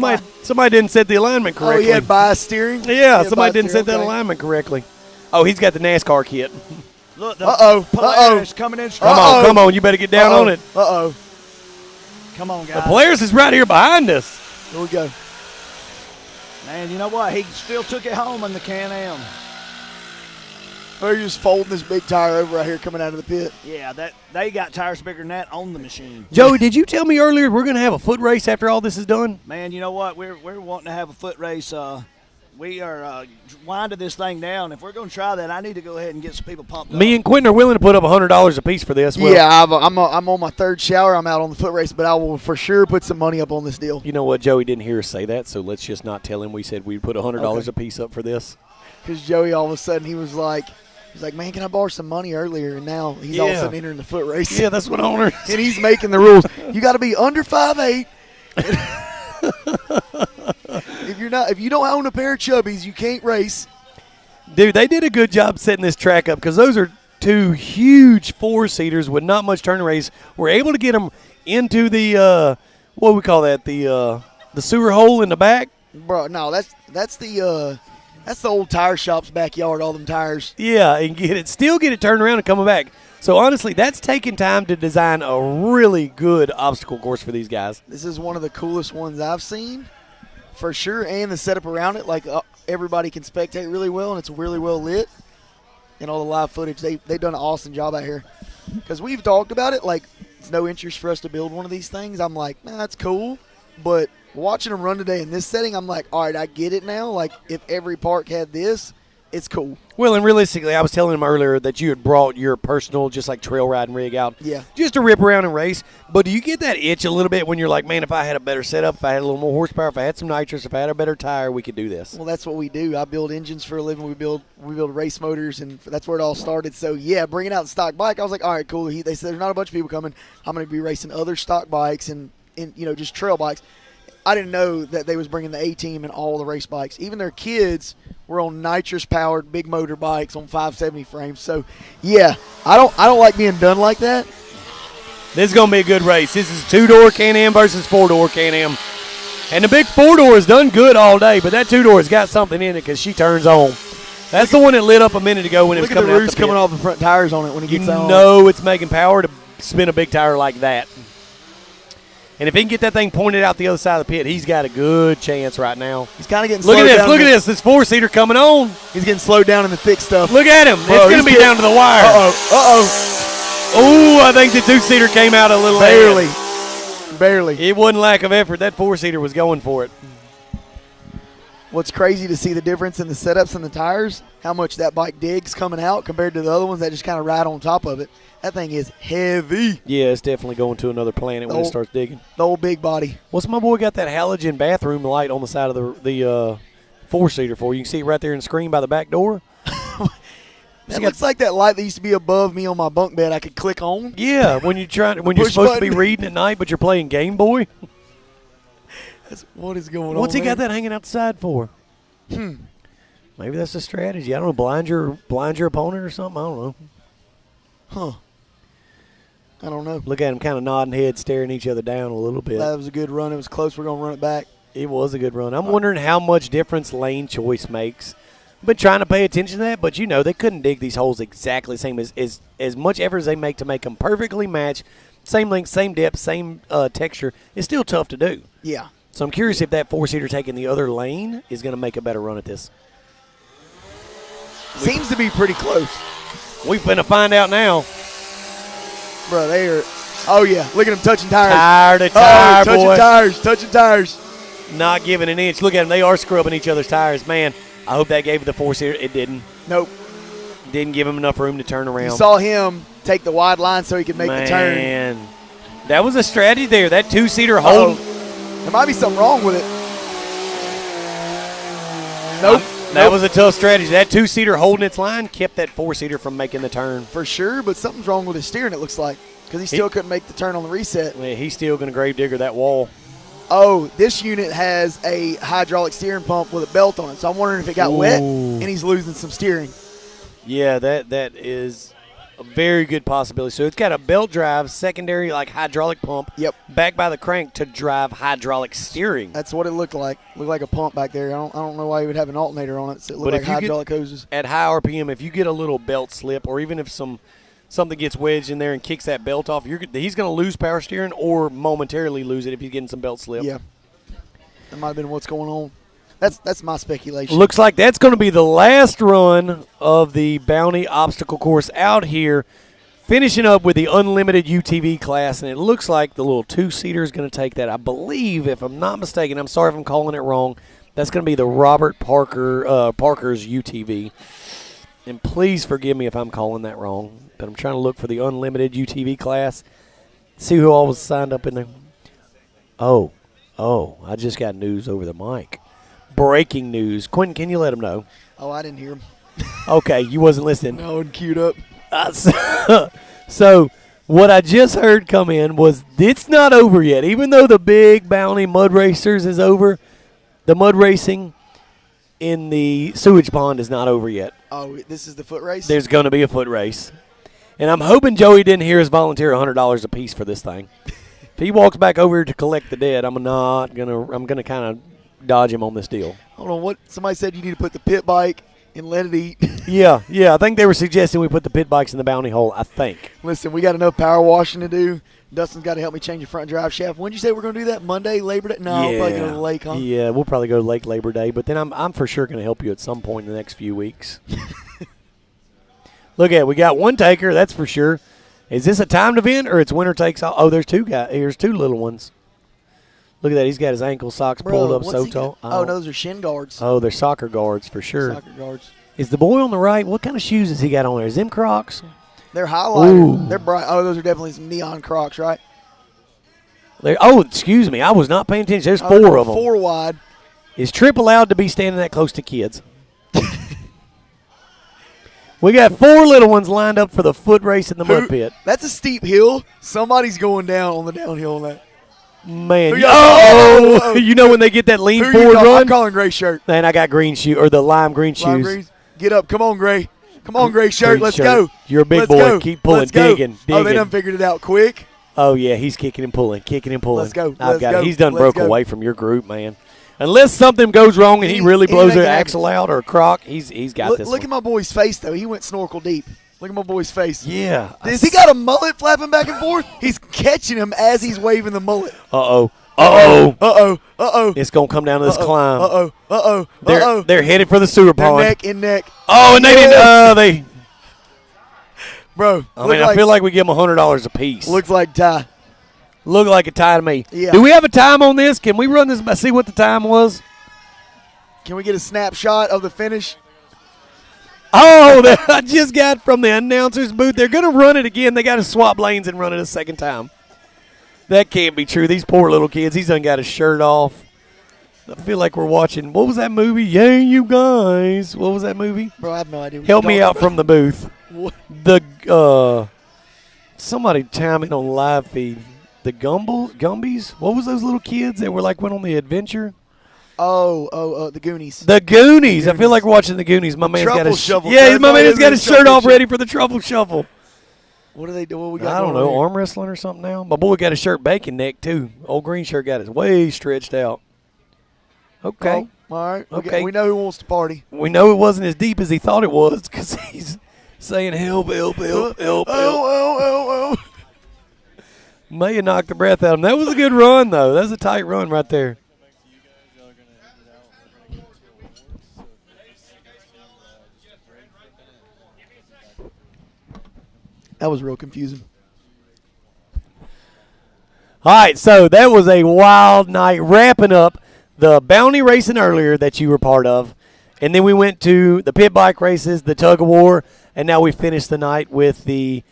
Somebody didn't set the alignment Oh, correctly. he had bias steering? Yeah, He had somebody bias didn't set steering, that okay. alignment correctly. Oh, he's got the NASCAR kit. Look, the Uh-oh, Polaris coming in strong. Come on, you better get down on it. Uh-oh. Come on, The guys. Polaris is right here behind us. Here we go. Man, you know what? He still took it home in the Can-Am. They're just folding this big tire over right here coming out of the pit. Yeah, that they got tires bigger than that on the machine. Joey, did you tell me earlier we're going to have a foot race after all this is done? Man, you know what? We're wanting to have a foot race. We are winding this thing down. If we're going to try that, I need to go ahead and get some people pumped up. Me and Quentin are willing to put up $100 a piece for this. Well, Yeah, I'm on my third shower. I'm out on the foot race, but I will for sure put some money up on this deal. you know what? Joey didn't hear us say that, so let's just not tell him we said we'd put $100 Okay. a piece up for this. Because Joey, all of a sudden, he was like, man, can I borrow some money earlier? And now he's all of a Yeah. sudden entering the foot race. Yeah, that's what I want. And he's making the rules. You got to be under 5'8". If you don't own a pair of chubbies, you can't race. Dude, they did a good job setting this track up because those are two huge four-seaters with not much turn race. We're able to get them into the what do we call that? The sewer hole in the back. Bro, no, that's the old tire shop's backyard, all them tires. Yeah, and still get it turned around and coming back. So honestly, that's taking time to design a really good obstacle course for these guys. This is one of the coolest ones I've seen, for sure, and the setup around it, like everybody can spectate really well, and it's really well lit. And all the live footage, they've done an awesome job out here. Because we've talked about it, like it's no interest for us to build one of these things. I'm like, man, that's cool, but watching them run today in this setting, I'm like, all right, I get it now. Like if every park had this, it's cool. Well, and realistically, I was telling him earlier that you had brought your personal, just like trail riding rig out, Yeah. just to rip around and race. But do you get that itch a little bit when you're like, man, if I had a better setup, if I had a little more horsepower, if I had some nitrous, if I had a better tire, we could do this? Well, that's what we do. I build engines for a living. We build race motors, and that's where it all started. So, yeah, bringing out the stock bike, I was like, all right, cool. They said there's not a bunch of people coming. I'm going to be racing other stock bikes and just trail bikes. I didn't know that they was bringing the A-Team and all the race bikes. Even their kids were on nitrous-powered big motor bikes on 570 frames. So, yeah, I don't like being done like that. This is going to be a good race. This is two-door Can-Am versus four-door Can-Am. And the big four-door has done good all day, but that two-door has got something in it because she turns on. That's the one that lit up a minute ago when it was coming out the pit. Look at the roost coming off the front tires on it when it You gets on. know it's making power to spin a big tire like that. And if he can get that thing pointed out the other side of the pit, he's got a good chance right now. He's kind of getting Look slowed at this. down. Look at this. This four-seater coming on. He's getting slowed down in the thick stuff. Look at him. Bro, It's going to he's be down to the wire. Uh-oh. Oh, I think the two-seater came out a little Barely. ahead. Barely. It wasn't lack of effort. That four-seater was going for it. What's crazy to see the difference in the setups and the tires, how much that bike digs coming out compared to the other ones that just kind of ride on top of it. That thing is heavy. Yeah, it's definitely going to another planet when it starts digging. The old big body. What's my boy got that halogen bathroom light on the side of the four-seater for? You can see it right there in the screen by the back door. That looks like that light that used to be above me on my bunk bed I could click on. Yeah, when you're Push supposed to be button. reading at night, but you're playing Game Boy. What is going on? What's he got there? that hanging out the side for? Maybe that's a strategy. I don't know. Blind your opponent or something. I don't know. Huh. I don't know. Look at him kind of nodding head, staring each other down a little bit. That was a good run. It was close. We're going to run it back. It was a good run. I'm wondering how much difference lane choice makes. I've been trying to pay attention to that, but they couldn't dig these holes exactly the same as much effort as they make to make them perfectly match, same length, same depth, same texture. It's still tough to do. Yeah. So I'm curious if that four-seater taking the other lane is going to make a better run at this. Seems to be pretty close. We're going to find out now. Bro, they are. Oh, yeah. Look at them touching tires. Tire to tire, touching boy. tires. Touching tires. Not giving an inch. Look at them. They are scrubbing each other's tires. Man, I hope that gave the four-seater. It didn't. Nope. Didn't give him enough room to turn around. You saw him take the wide line so he could make the turn. Man, that was a strategy there. That two-seater holding. There might be something wrong with it. Nope. That was a tough strategy. That two-seater holding its line kept that four-seater from making the turn. For sure, but something's wrong with his steering, it looks like, because he still couldn't make the turn on the reset. Yeah, he's still going to grave digger that wall. Oh, this unit has a hydraulic steering pump with a belt on it, so I'm wondering if it got wet and he's losing some steering. Yeah, that is a very good possibility. So it's got a belt drive, secondary like hydraulic pump. Yep. Backed by the crank to drive hydraulic steering. That's what it looked like. Looked like a pump back there. I don't know why he would have an alternator on it. So it looked But like if you hydraulic hoses. At high RPM, if you get a little belt slip, or even if something gets wedged in there and kicks that belt off, he's going to lose power steering or momentarily lose it if he's getting some belt slip. Yeah. That might have been what's going on. That's my speculation. Looks like that's going to be the last run of the Bounty Obstacle Course out here, finishing up with the unlimited UTV class, and it looks like the little two-seater is going to take that. I believe, if I'm not mistaken, I'm sorry if I'm calling it wrong, that's going to be the Robert Parker's UTV. And please forgive me if I'm calling that wrong, but I'm trying to look for the unlimited UTV class. See who all was signed up in there. Oh, I just got news over the mic. Breaking news. Quentin, can you let him know? Oh, I didn't hear him. Okay, you wasn't listening. No, and queued up. So what I just heard come in was it's not over yet. Even though the big Bounty Mud Racers is over, the mud racing in the sewage pond is not over yet. Oh, this is the foot race? There's going to be a foot race. And I'm hoping Joey didn't hear us volunteer $100 a piece for this thing. If he walks back over here to collect the dead, I'm gonna kind of dodge him on this deal. Hold on, what? Somebody said you need to put the pit bike and let it eat. Yeah. I think they were suggesting we put the pit bikes in the bounty hole, I think. Listen, we got enough power washing to do. Dustin's got to help me change the front drive shaft. When did you say we're going to do that? Monday, Labor Day? No, we'll probably go to the lake, huh? Yeah, we'll probably go to Lake Labor Day, but then I'm for sure going to help you at some point in the next few weeks. Look at it. We got one taker, that's for sure. Is this a timed event or it's winner takes all? Oh, there's two guys. Here's two little ones. Look at that. He's got his ankle socks pulled up so tall. Oh, no, those are shin guards. Oh, they're soccer guards for sure. Soccer guards. Is the boy on the right, what kind of shoes has he got on there? Is them Crocs? They're highlighted. Ooh. They're bright. Oh, those are definitely some neon Crocs, right? Excuse me. I was not paying attention. There's four of them. 4 wide. Is Tripp allowed to be standing that close to kids? We got 4 little ones lined up for the foot race in the mud pit. That's a steep hill. Somebody's going down on the downhill on that. Man. Oh! You know when they get that lean Who forward run? I'm calling gray shirt. Man, I got green shoe or the lime green shoes. Lime greens. Get up. Come on, Gray. Come on, gray shirt. Green Let's shirt. go. You're a big Let's boy. go. Keep pulling. Let's go. Digging. Oh, they done figured it out quick. Oh, yeah. He's kicking and pulling. Let's go. I've got go. it. He's done Let's broke go. away from your group, man. Unless something goes wrong and he really blows anything an can axle out or a crock, he's got this Look at my boy's face, though. He went snorkel deep. Look at my boy's face. Yeah. Has he got a mullet flapping back and forth? He's catching him as he's waving the mullet. Uh-oh. It's going to come down to this climb. They're headed for the sewer pond. Neck and neck. Oh, and they didn't. Bro, I feel like we give them $100 a piece. Looks like tie. Look like a tie to me. Yeah. Do we have a time on this? Can we run this? See what the time was? Can we get a snapshot of the finish? Oh, I just got from the announcer's booth. They're going to run it again. They got to swap lanes and run it a second time. That can't be true. These poor little kids. He's done got his shirt off. I feel like we're watching. What was that movie? Yeah, you guys. What was that movie? Bro, I have no idea. Help me out from the booth. What? Somebody chime in on live feed. The Gumbies? What was those little kids that were like went on the adventure? The Goonies. The Goonies. I feel like we're watching the Goonies. My man's got his shuffle. Yeah, my man's got his shirt off ready for the truffle shuffle. What do they do? What we got? I don't know, arm wrestling or something now. My boy got his shirt bacon neck too. Old green shirt got his way stretched out. Okay. Oh, all right. Okay. We know who wants to party. We know it wasn't as deep as he thought it was because he's saying help. Oh. May have knocked the breath out of him. That was a good run, though. That was a tight run right there. That was real confusing. All right, so that was a wild night. Wrapping up the bounty racing earlier that you were part of, and then we went to the pit bike races, the tug of war, and now we finished the night with the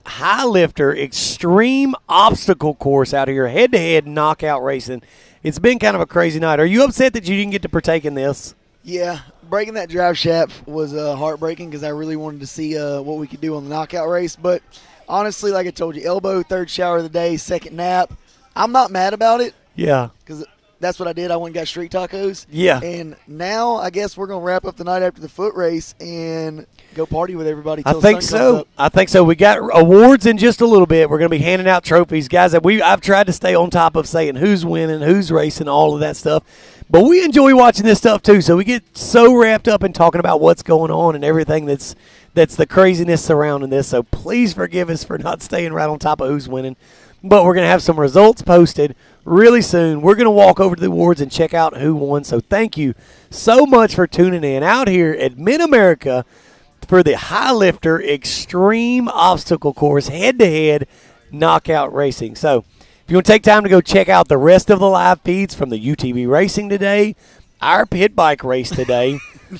high lifter extreme obstacle course out here, head-to-head knockout racing. It's been kind of a crazy night. Are you upset that you didn't get to partake in this? Yeah, breaking that drive shaft was heartbreaking because I really wanted to see what we could do on the knockout race. But honestly, like I told you, elbow, third shower of the day, second nap. I'm not mad about it. Yeah. Because that's what I did. I went and got street tacos. Yeah. And now I guess we're going to wrap up the night after the foot race and go party with everybody till I think the sun comes up. I think so. We got awards in just a little bit. We're going to be handing out trophies. Guys, I've tried to stay on top of saying who's winning, who's racing, all of that stuff. But we enjoy watching this stuff too. So we get so wrapped up in talking about what's going on and everything that's the craziness surrounding this. So please forgive us for not staying right on top of who's winning. but we're going to have some results posted really soon. We're going to walk over to the awards and check out who won. So thank you so much for tuning in out here at Mid-America for the High Lifter Extreme Obstacle Course head-to-head knockout racing. So if you want to take time to go check out the rest of the live feeds from the UTV racing today, our pit bike race today,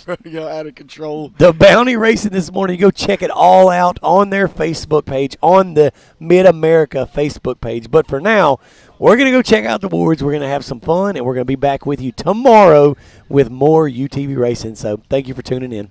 Out of control. the bounty racing this morning, you go check it all out on their Facebook page, on the Mid-America Facebook page. But for now, we're going to go check out the awards. We're going to have some fun, and we're going to be back with you tomorrow with more UTV racing. So thank you for tuning in.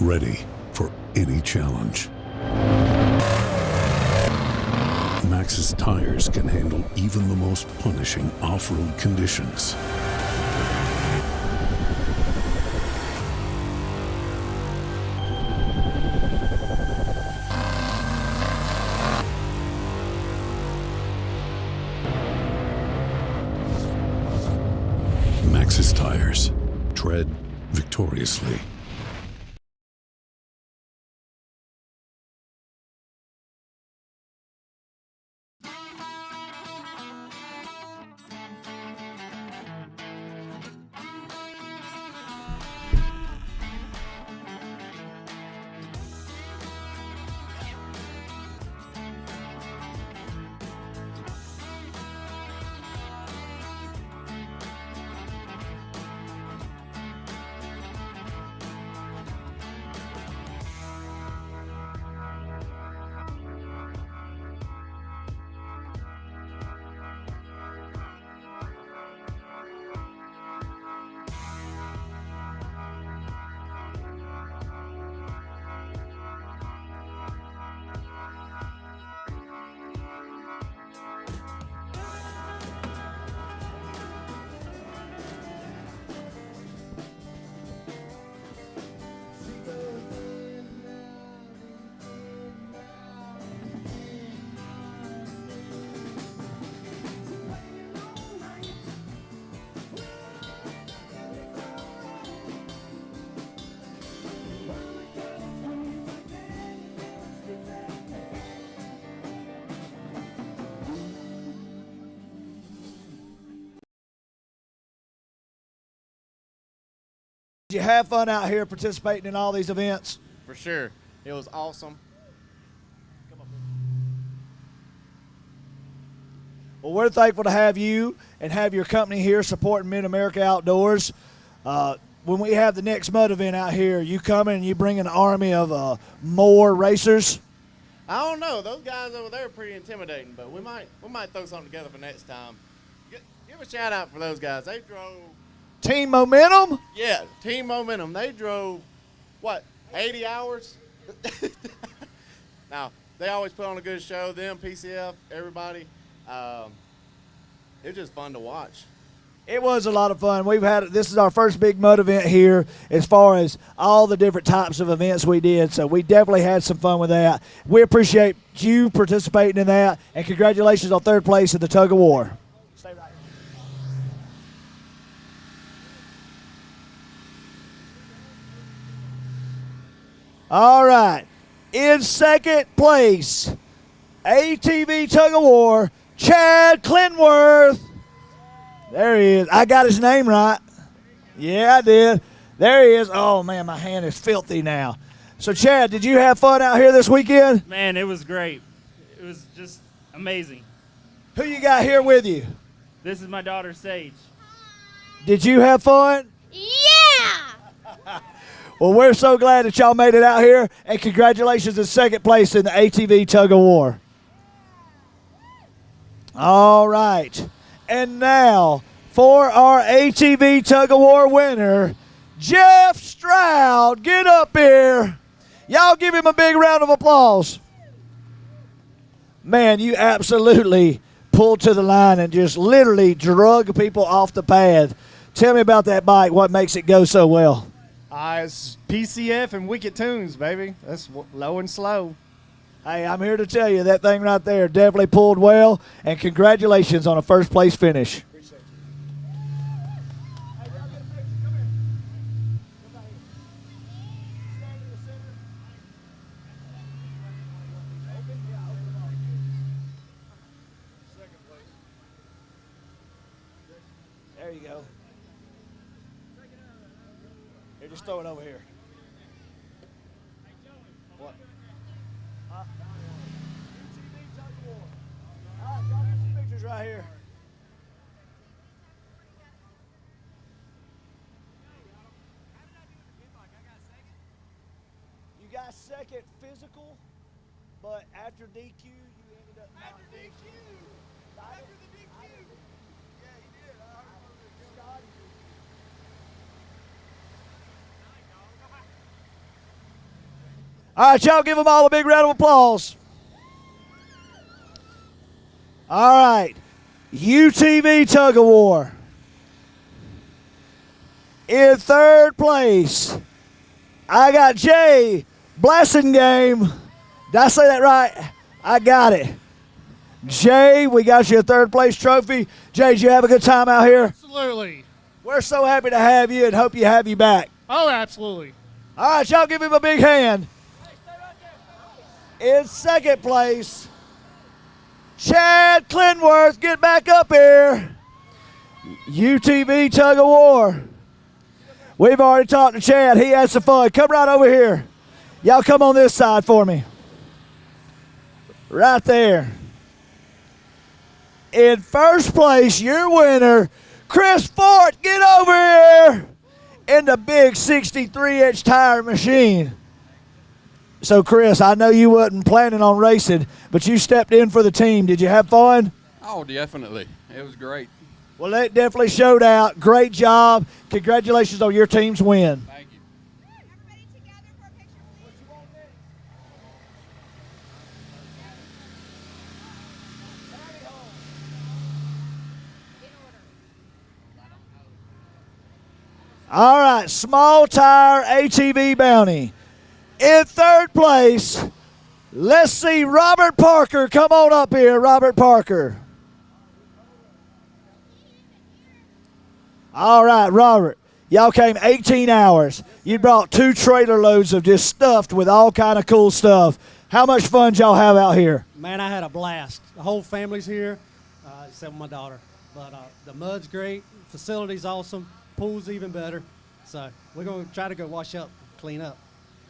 ready for any challenge. Maxxis tires can handle even the most punishing off-road conditions. Maxxis tires. Tread victoriously. Did you have fun out here participating in all these events? For sure. It was awesome. Well, we're thankful to have you and have your company here supporting Mid-America Outdoors. When we have the next mud event out here, you coming and you bring an army of more racers? I don't know. Those guys over there are pretty intimidating, but we might throw something together for next time. Give a shout out for those guys. They drove. Team Momentum? Yeah, Team Momentum. They drove, what, 80 hours? Now, they always put on a good show. Them, PCF, everybody. It was just fun to watch. It was a lot of fun. This is our first big mud event here as far as all the different types of events we did, so we definitely had some fun with that. We appreciate you participating in that, and congratulations on third place in the tug of war. Stay right here. All right. In second place, ATV tug of war, Chad Clinworth. There he is. I got his name right. Yeah, I did. There he is. Oh, man, my hand is filthy now. So, Chad, did you have fun out here this weekend? Man, it was great. It was just amazing. Who you got here with you? This is my daughter, Sage. Did you have fun? Yeah! Well, we're so glad that y'all made it out here, and congratulations in second place in the ATV tug of war. All right. And now, for our ATV tug of war winner, Jeff Stroud. Get up here. Y'all give him a big round of applause. Man, you absolutely pulled to the line and just literally drug people off the pad. Tell me about that bike, what makes it go so well. It's PCF and Wicked Tunes, baby. That's low and slow. Hey, I'm here to tell you that thing right there definitely pulled well, and congratulations on a first place finish. Appreciate you. Hey, y'all get a picture. Come here. Come right here. Stand in the center. Open? Yeah, open them all. Second place. There you go. Here, just throw it over here. What? All right, y'all get some pictures right here. You got second physical, but after DQ, you ended up not after DQ. After the DQ. Yeah, he did. I heard Scotty. All right, y'all give them all a big round of applause. All right, UTV Tug of War. In third place, I got Jay Blassingame. Did I say that right? I got it. Jay, we got you a third place trophy. Jay, did you have a good time out here? Absolutely. We're so happy to have you and hope you have you back. Oh, absolutely. All right, y'all give him a big hand. In second place, Chad Clinworth, get back up here. UTV Tug of War. We've already talked to Chad. He had some fun. Come right over here. Y'all come on this side for me. Right there. In first place, your winner, Chris Fort, get over here in the big 63-inch tire machine. So, Chris, I know you wasn't planning on racing, but you stepped in for the team. Did you have fun? Oh, definitely. It was great. Well, it definitely showed out. Great job. Congratulations on your team's win. Thank you. Everybody together for a picture, please. All right, small tire ATV bounty. In third place, let's see Robert Parker. Come on up here, Robert Parker. All right, Robert. Y'all came 18 hours. You brought 2 trailer loads of just stuffed with all kind of cool stuff. How much fun did y'all have out here? Man, I had a blast. The whole family's here, except my daughter. But the mud's great, facility's awesome, pool's even better. So we're going to try to go wash up, clean up.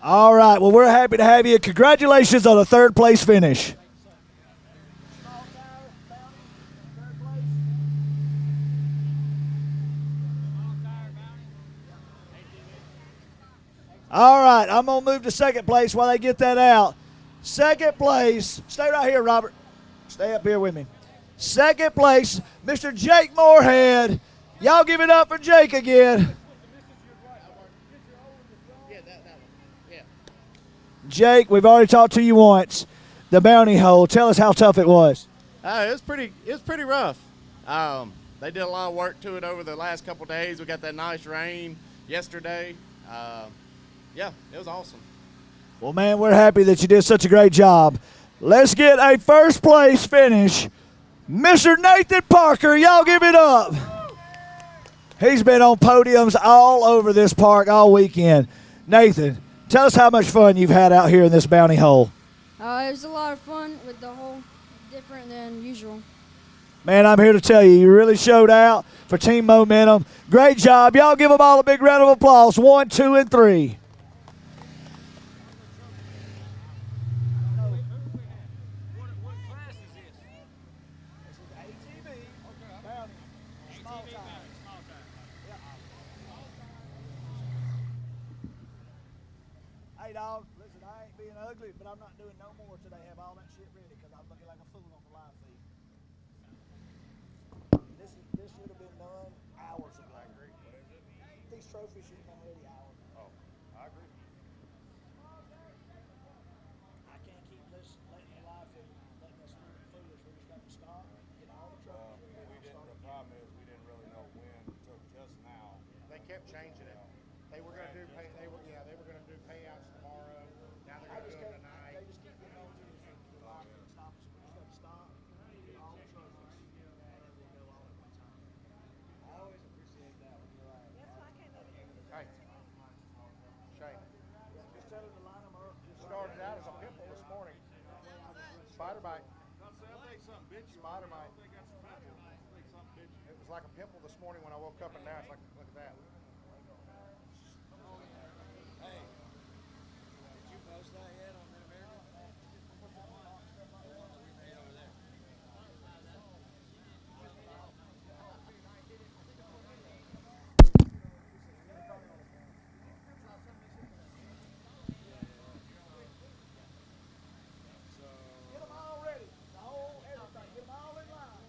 All right, well, we're happy to have you. Congratulations on a third place finish. All right, I'm going to move to second place while they get that out. Second place, stay right here, Robert. Stay up here with me. Second place, Mr. Jake Moorhead. Y'all give it up for Jake again. Jake, we've already talked to you once. The bounty hole, tell us how tough it was. It was pretty rough. They did a lot of work to it over the last couple days. We got that nice rain yesterday. Yeah, it was awesome. Well, man, we're happy that you did such a great job. Let's get a first place finish. Mr. Nathan Parker, y'all give it up. He's been on podiums all over this park all weekend. Nathan, tell us how much fun you've had out here in this bounty hole. It was a lot of fun with the hole, different than usual. Man, I'm here to tell you, you really showed out for Team Momentum. Great job. Y'all give them all a big round of applause. 1, 2, and 3. Hey, dog, listen, I ain't being ugly, but I'm not doing no more today. Have all that shit ready because I'm looking like a fool on the live feed. This should have been done hours ago. I agree. These trophies should have been ready hours ago. Oh, I agree. I can't keep this letting the live feed, letting us do it foolish. We just got to stop, get all the trophies ready. The problem is we didn't really know when until just now. They kept changing it. They were going to do they were going to do payouts tomorrow. Now they're going to do them tonight. They just keep getting on to us. The live feed stops. We just got to stop, get all the trophies, and then we'll go all at one time. I always appreciate that when you're like, That's why I came over here. Hey, Shane. just tell them to line them up. Just Started out as a pimple this morning. Spider bite. Spider bite. It was like a pimple this morning when I woke up, and now it's like, look at that. Hey, did you post that yet on the American? Get them all ready. The whole everything. Get them all in line.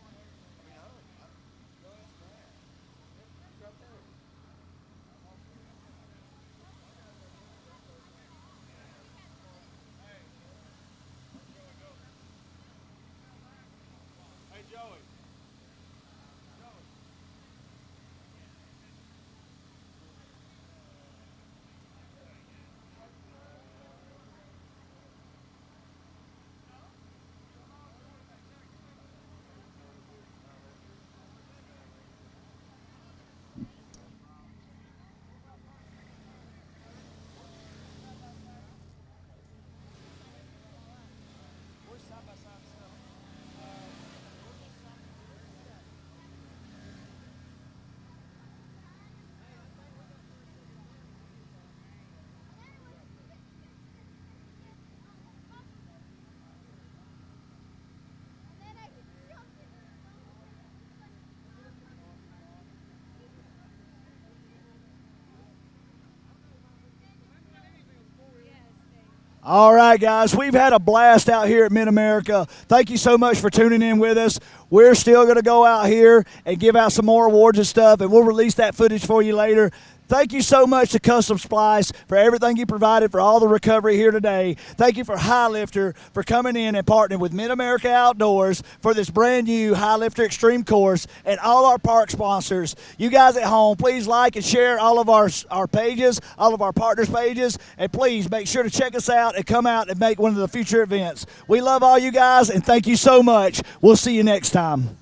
All right, guys, we've had a blast out here at Mid-America. Thank you so much for tuning in with us. We're still going to go out here and give out some more awards and stuff, and we'll release that footage for you later. Thank you so much to Custom Splice for everything you provided for all the recovery here today. Thank you for High Lifter for coming in and partnering with Mid-America Outdoors for this brand new High Lifter Extreme course, and all our park sponsors. You guys at home, please like and share all of our pages, all of our partners' pages, and please make sure to check us out and come out and make one of the future events. We love all you guys, and thank you so much. We'll see you next time.